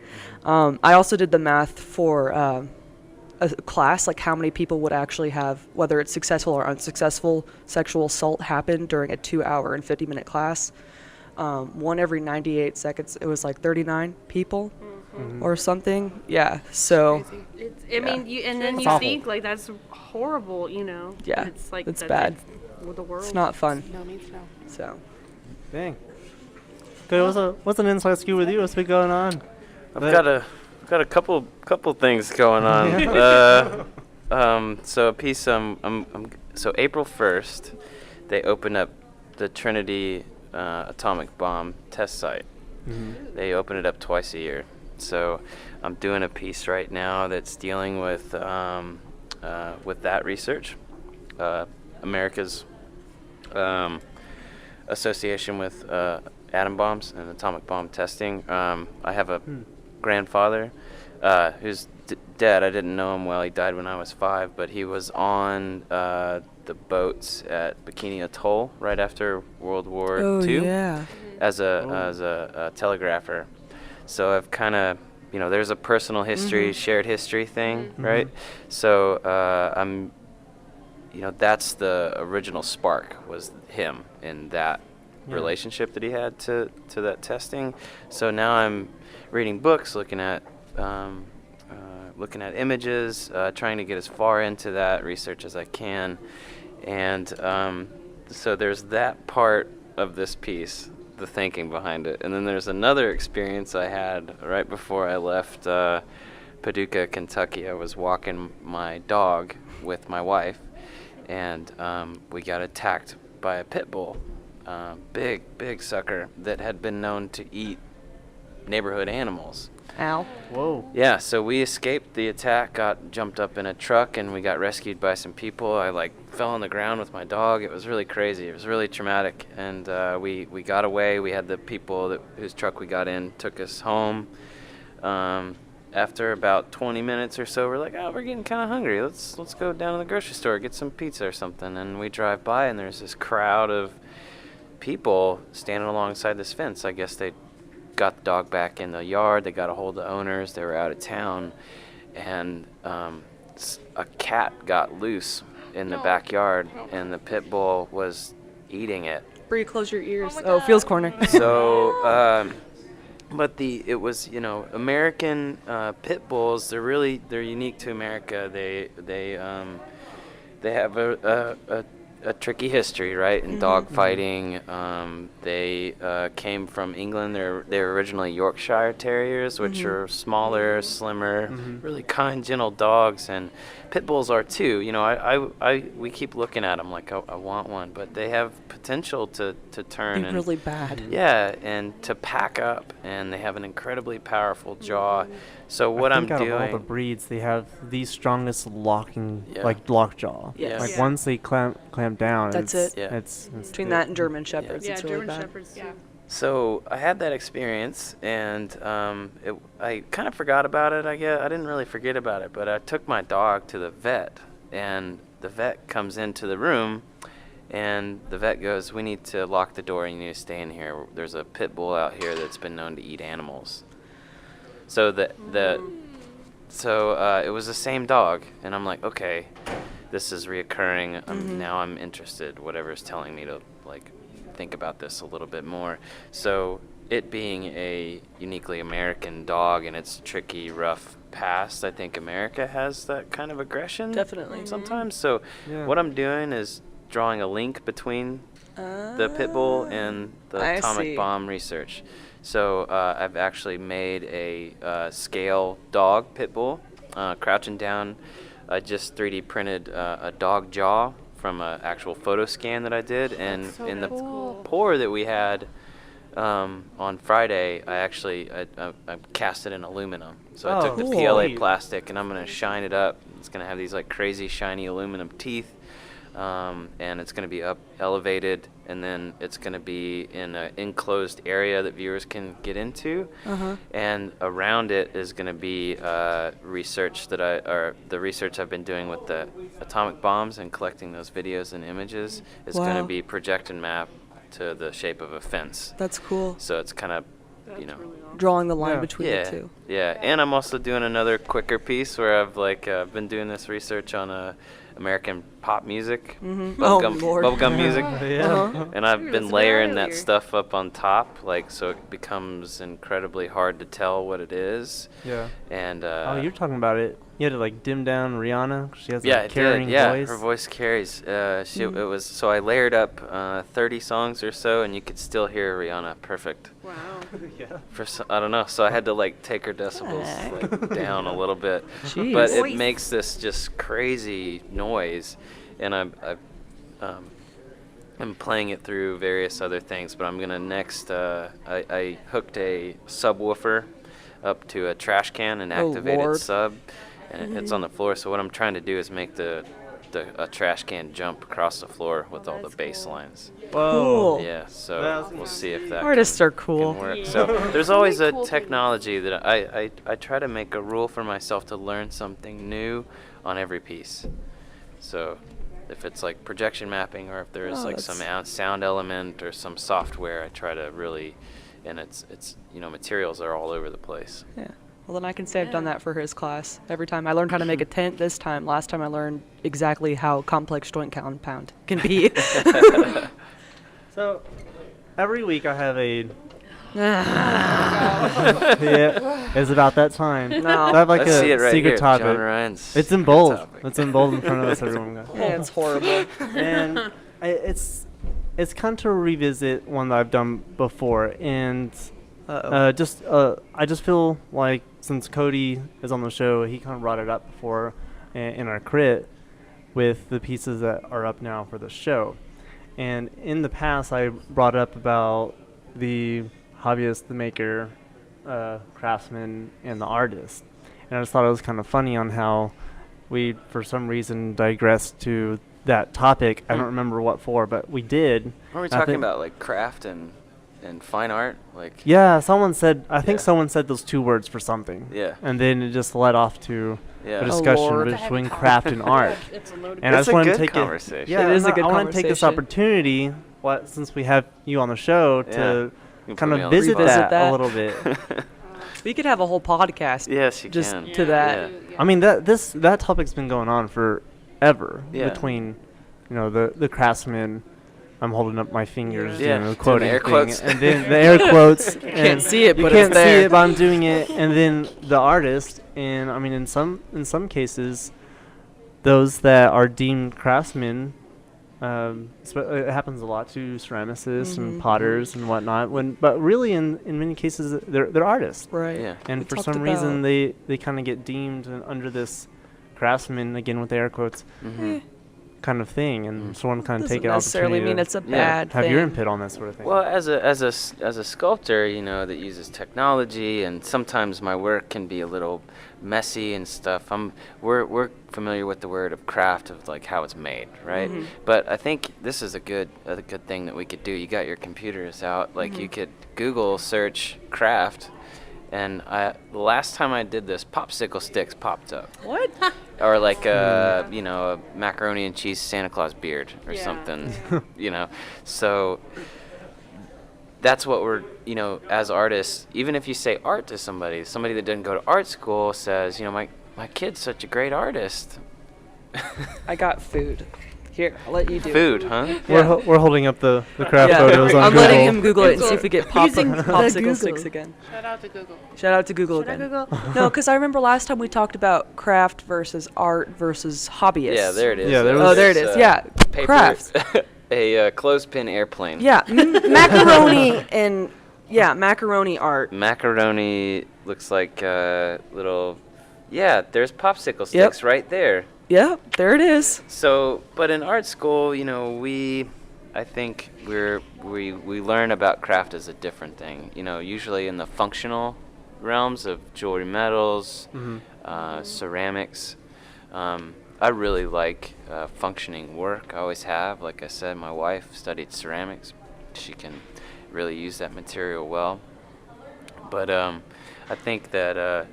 I also did the math for a class, like how many people would actually have, whether it's successful or unsuccessful, sexual assault happen during a 2-hour and 50-minute class. One every 98 seconds, it was like 39 people or something. Yeah, so I mean, then It's you awful. think like that's horrible, you know? Yeah, it's like it's that- bad. that's with the world. it's not fun. No means no. So Dang. Okay, what's an inside scoop with you? What's been going on? I've got a couple things going on. So a piece so April 1st, they open up the Trinity atomic bomb test site. They open it up twice a year. So I'm doing a piece right now that's dealing with that research. America's association with atom bombs and atomic bomb testing. I have a grandfather who's dead. I didn't know him well. He died when I was 5, but he was on the boats at Bikini Atoll right after World War II as a telegrapher. So I've kind of, there's a personal history, shared history thing, right? So I'm, that's the original spark, was him and that relationship that he had to that testing. So now I'm reading books, looking at images, trying to get as far into that research as I can. And so there's that part of this piece, the thinking behind it. And then there's another experience I had right before I left Paducah, Kentucky. I was walking my dog with my wife, and we got attacked by a pit bull, big sucker that had been known to eat neighborhood animals. Ow. Whoa. Yeah, so we escaped the attack, got jumped up in a truck, and we got rescued by some people. I fell on the ground with my dog. It was really crazy. It was really traumatic, and we got away. We had the people whose truck we got in took us home. After about 20 minutes or so, we're like, we're getting kind of hungry. Let's go down to the grocery store, get some pizza or something. And we drive by, and there's this crowd of people standing alongside this fence. I guess they got the dog back in the yard. They got a hold of the owners. They were out of town, and a cat got loose in the backyard, and the pit bull was eating it. Bree, close your ears. Oh, Feels Corner. So, but it was American pit bulls. They're unique to America. They have a tricky history, right? In dog fighting. They came from England. They're originally Yorkshire Terriers, which are smaller, slimmer, really kind, gentle dogs. And pit bulls are too. We keep looking at them like I want one, but they have potential to turn They're really bad. Yeah, and to pack up, and they have an incredibly powerful jaw. So what I'm doing, out of all the breeds, they have the strongest locking, Yeah. lock jaw. Yes. Like Yeah. once they clamp down, That's it's, it. Yeah. It's Between good. that and German Shepherds, Yeah, it's really German bad. Shepherds. Yeah. So I had that experience, and I kind of forgot about it. I didn't really forget about it, but I took my dog to the vet, and the vet comes into the room, and the vet goes, "We need to lock the door, and you need to stay in here. There's a pit bull out here that's been known to eat animals." So it was the same dog, and I'm like, okay, this is reoccurring. Now I'm interested. Whatever's telling me to think about this a little bit more. So it being a uniquely American dog and its tricky, rough past, I think America has that kind of aggression. Definitely. Sometimes. So Yeah. what I'm doing is drawing a link between the pit bull and the I atomic see. bomb research. So I've actually made a scale dog pit bull, crouching down. I just 3D printed a dog jaw from an actual photo scan that I did, and in the pour that we had on Friday, I cast it in aluminum. So I took the cool. PLA Sweet. plastic, and I'm gonna shine it up. It's gonna have these crazy shiny aluminum teeth. And it's going to be up elevated, and then it's going to be in an enclosed area that viewers can get into. And around it is going to be the research I've been doing with the atomic bombs and collecting those videos and images is going to Wow. be projected map to the shape of a fence. That's cool. So it's kind of, Drawing the line Yeah. between the two. Yeah, and I'm also doing another quicker piece where I've been doing this research on American pop music, Lord. bubblegum music, Yeah. and I've been layering that stuff up on top, so it becomes incredibly hard to tell what it is. Yeah. And You're talking about it. You had to dim down Rihanna. She has yeah, a it carrying did. Yeah, voice. her voice carries. It was so I layered up 30 songs or so, and you could still hear Rihanna perfect. Wow. Yeah. I don't know, so I had to take her decibels down a little bit. Jeez. But it makes this just crazy noise, and I'm playing it through various other things, but I'm gonna next. I hooked a subwoofer up to a trash can, an activated Lord. sub, and it's on the floor. So what I'm trying to do is make a trash can jump across the floor with all the bass lines. Cool. Yeah, so That's we'll see if that Artists can, are cool. can work. Yeah. So there's always Really a cool technology that I try to make a rule for myself to learn something new on every piece. So if it's like projection mapping, or if there's Oh, like some that's- sound element or some software, I try to really, and it's materials are all over the place. Yeah. Well, then I can say I've done that for his class. Every time I learned how to make a tent this time. Last time I learned exactly how complex joint compound can be. So every week I have a. Yeah, it's about that time. No. I have like Let's a see it right secret here. topic. John Ryan's It's in bold. topic. It's in bold in front of us, everyone. Yeah, it's horrible. And it's kind of to revisit one that I've done before, and I just feel like since Cody is on the show, he kind of brought it up before in our crit with the pieces that are up now for the show. And in the past, I brought up about the hobbyist, the maker, craftsman, and the artist. And I just thought it was kind of funny on how we, for some reason, digressed to that topic. I don't remember what for, but we did. Are we I talking think- about like craft and fine art? Like Yeah, someone said, I think Yeah. someone said those two words for something. Yeah. And then it just led off to Yeah. a Oh, discussion Lord. between craft and art. It's a loaded And I It's just a want to good take conversation. Yeah, It is a good I want to take this conversation. opportunity, since we have you on the show, Yeah. to You can kind put me of on the visit spot. Revisit that a that. little bit. We could have a whole podcast Yes, you just can. to that. Yeah. I mean, that topic's been going on forever Yeah. between, the craftsman. I'm holding up my fingers, Yeah. the Doing quoting the air thing, quotes. and then the air quotes. You can't see it, you but can't it's there. see it, but I'm doing it. And then the artist, and I mean, in some cases, those that are deemed craftsmen, it happens a lot to ceramicists and potters and whatnot. But really, in many cases, they're artists. Right. Yeah. And We for talked some reason, about- they kind of get deemed under this craftsman, again with the air quotes, kind of thing. And so I want to kind of take Doesn't it necessarily opportunity mean to it's a Yeah. bad have thing. your input on that sort of thing. Well, as a sculptor, that uses technology, and sometimes my work can be a little messy and stuff. We're familiar with the word of craft, of like how it's made, right? But I think this is a good thing that we could do. You got your computers out, like you could Google search craft, and the last time I did this, popsicle sticks popped up. What? Or like a macaroni and cheese Santa Claus beard or Yeah. something, So that's what we're, as artists, even if you say art to somebody that didn't go to art school says, my kid's such a great artist. I got food. Here, I'll let you do it. Food, huh? we're holding up the craft Yeah. photos on I'm Google. letting him Google it and see if we get Using the popsicle Google. sticks again. Shout out to Google. Shout out to Google Should I again. Google? No, because I remember last time we talked about craft versus art versus hobbyists. Yeah, there it is. Yeah, there Oh, there it is. Yeah, Paper, craft. a clothespin airplane. Yeah, macaroni and macaroni art. Macaroni looks like little. Yeah, there's popsicle sticks right there. Yeah, there it is. So, but in art school, I think we learn about craft as a different thing. Usually in the functional realms of jewelry, metals, ceramics. I really like functioning work. I always have. Like I said, my wife studied ceramics. She can really use that material well. But I think that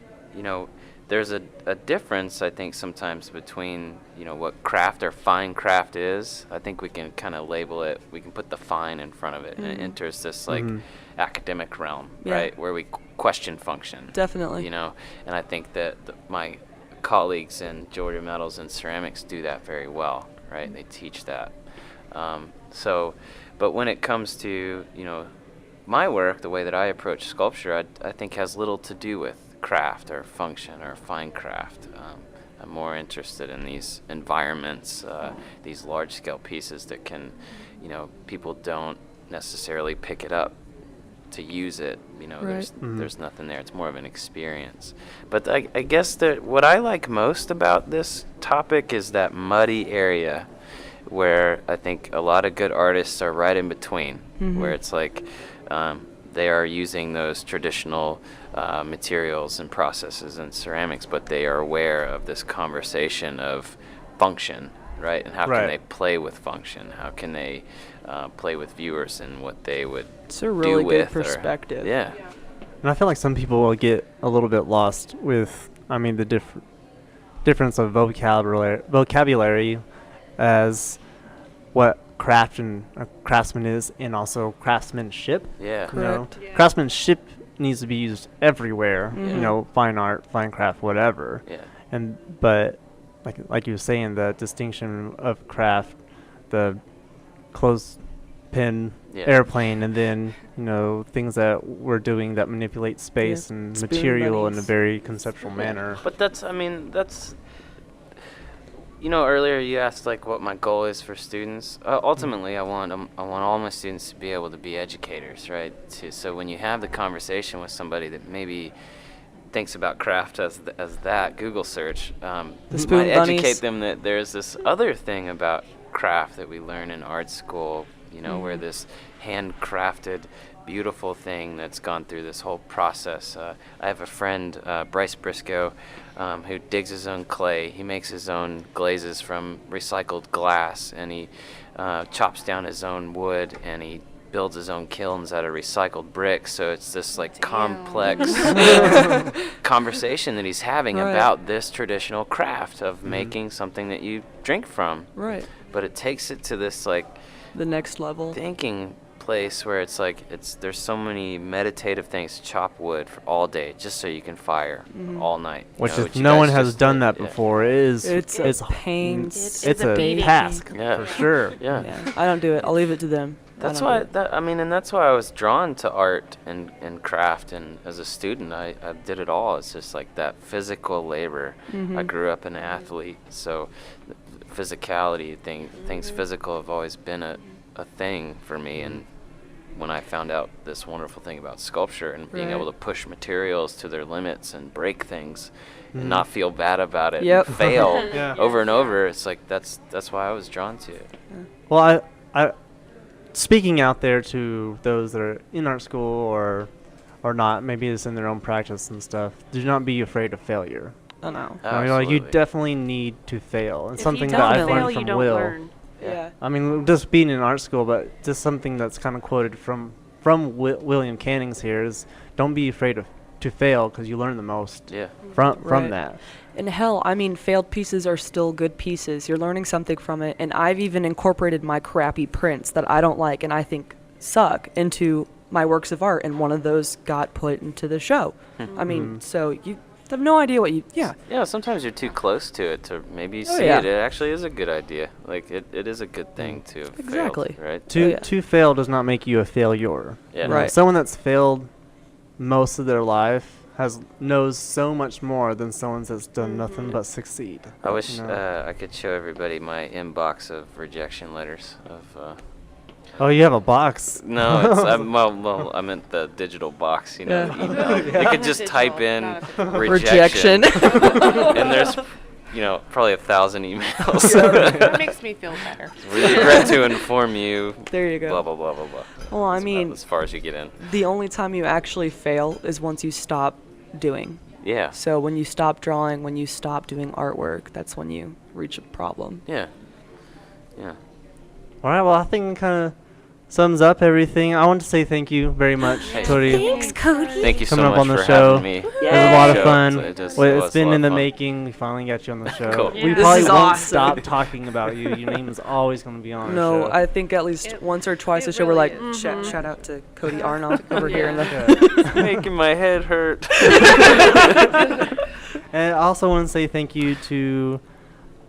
there's a difference, I think, sometimes between, what craft or fine craft is. I think we can kind of label it, we can put the fine in front of it, and it enters this, academic realm, Yeah. right, where we question function. Definitely. And I think that my colleagues in jewelry, metals, and ceramics do that very well, right? They teach that. But when it comes to, my work, the way that I approach sculpture, I think has little to do with craft or function or fine craft. I'm more interested in these environments, these large-scale pieces that can, people don't necessarily pick it up to use it. There's nothing there. It's more of an experience. But I guess that what I like most about this topic is that muddy area. where I think a lot of good artists are right in between, where it's like they are using those traditional materials and processes and ceramics, but they are aware of this conversation of function, right? And how can they play with function? How can they play with viewers and what they would It's a really do good with perspective. yeah. And I feel like some people will get a little bit lost with, the difference of vocabulary as what craftsman is, and also craftsmanship. Yeah. You know, Correct. craftsmanship needs to be used everywhere. Fine art, fine craft, whatever. Yeah. But like you were saying, the distinction of craft, the clothespin, airplane, and then things that we're doing that manipulate space and Spoon material in a bunnies. very conceptual manner. But that's earlier you asked like what my goal is for students. Ultimately, I want all my students to be able to be educators, right? So when you have the conversation with somebody that maybe thinks about craft as that Google search, you spoon might bunnies. educate them that there's this other thing about craft that we learn in art school, where this handcrafted beautiful thing that's gone through this whole process. I have a friend, Bryce Briscoe, who digs his own clay. He makes his own glazes from recycled glass, and he chops down his own wood, and he builds his own kilns out of recycled bricks. So it's this like complex conversation that he's having about this traditional craft of making something that you drink from. Right. But it takes it to this like The next level. thinking place where it's like there's so many meditative things. Chop wood for all day just so you can fire all night. Which you if you no guys one has just done did. that Yeah. before, It's a pain. it's a a beating. task Yeah. for sure. Yeah. Yeah, I don't do it. I'll leave it to them. That's I don't why do it. and that's why I was drawn to art and craft, and as a student I did it all. It's just like that physical labor. I grew up an athlete, so the physicality things physical have always been a thing for me. And when I found out this wonderful thing about sculpture and being able to push materials to their limits and break things and not feel bad about it Yep. and fail Yeah. over and over, it's like that's why I was drawn to it. Well, I speaking out there to those that are in art school or not, maybe it's in their own practice and stuff. Do not be afraid of failure. Oh no. You Absolutely. definitely need to fail. It's If something you that don't I've fail, learned you from don't Will. learn. Yeah. I mean, just being in art school, but just something that's kind of quoted from William Cannings here is, don't be afraid to fail, because you learn the most Yeah. from Right. that. And hell, I mean, failed pieces are still good pieces. You're learning something from it. And I've even incorporated my crappy prints that I don't like and I think suck into my works of art. And one of those got put into the show. I mean, so you have no idea what you, yeah. Yeah, sometimes you're too close to it to maybe Oh, see yeah. it. It actually is a good idea. Like it is a good thing to have Exactly. failed, right? To yeah. to fail does not make you a failure. Yeah. You know, Right. someone that's failed most of their life knows so much more than someone that's done nothing but succeed. I wish you know? I could show everybody my inbox of rejection letters of. Oh, you have a box. No, it's well, I meant the digital box. The email. You could just type in rejection, and there's probably 1,000 emails. That makes me feel better. We regret to inform you. There you go. Blah blah blah blah blah. Well, I That's about mean, as far as you get in. the only time you actually fail is once you stop doing. Yeah. So when you stop drawing, when you stop doing artwork, that's when you reach a problem. Yeah. Yeah. All right. Well, I think it kind of sums up everything. I want to say thank you very much, Hey. Cody. Thanks, Cody. Thank you so Coming up much on the for show. having me. It was a lot of Show. fun. It It's was a been lot in the of fun. making. We finally got you on the show. Cool. We This probably is won't awesome. stop talking about you. Your name is always going to be on No, our show. I think at least once or twice a it show we're really like, is. shout out to Cody Arnall over here in the. It's making my head hurt. And I also want to say thank you to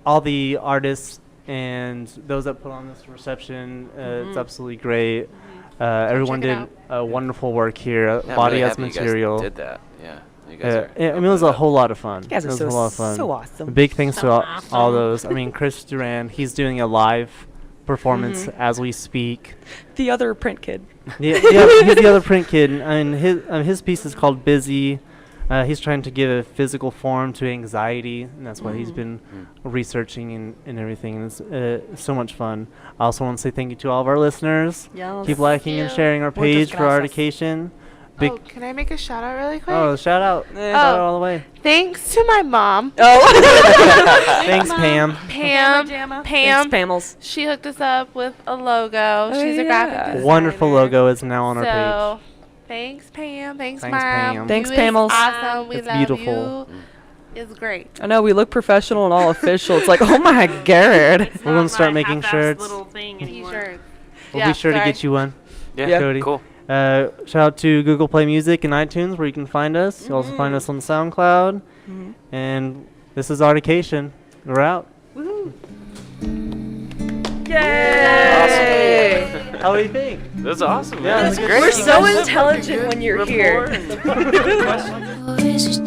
all the artists and those that put on this reception. It's absolutely great. Everyone Check it did out. wonderful work here. Yeah, I'm Body really as happy you guys material. did that. Yeah. You guys are I mean, it was a whole lot of fun. You guys It are was so, a lot of fun. so awesome. Big thanks to all awesome. those. I mean, Chris Duran, he's doing a live performance as we speak. The other print kid. Yeah, he's the other print kid, and his piece is called Busy. He's trying to give a physical form to anxiety, and that's what he's been researching and everything. And it's so much fun. I also want to say thank you to all of our listeners. Yes. Keep liking and sharing our page for Artication. Oh, can I make a shout out really quick? Oh, shout out. Shout out all the way. Thanks to my mom. Oh. Thanks, Pam. Pam. Thanks, Pam. Pamels. She hooked us up with a logo. She's a graphic designer. Wonderful logo is now on our So, thanks, Pam. Thanks, Thanks, Mom. Pam. Thanks, You is Pamels. Awesome. We It's love beautiful. you. It's great. I know we look professional and all official. It's like, oh my god. We're going to start making shirts. Little thing anymore. T-shirts. We'll be sure to get you one. Yeah, Cody. cool. Shout out to Google Play Music and iTunes where you can find us. You also find us on SoundCloud. And this is Artication. We're out. Yay! How do you think? That's awesome. Yeah, man. that's That's good. great. We're so intelligent when you're here. Or is it just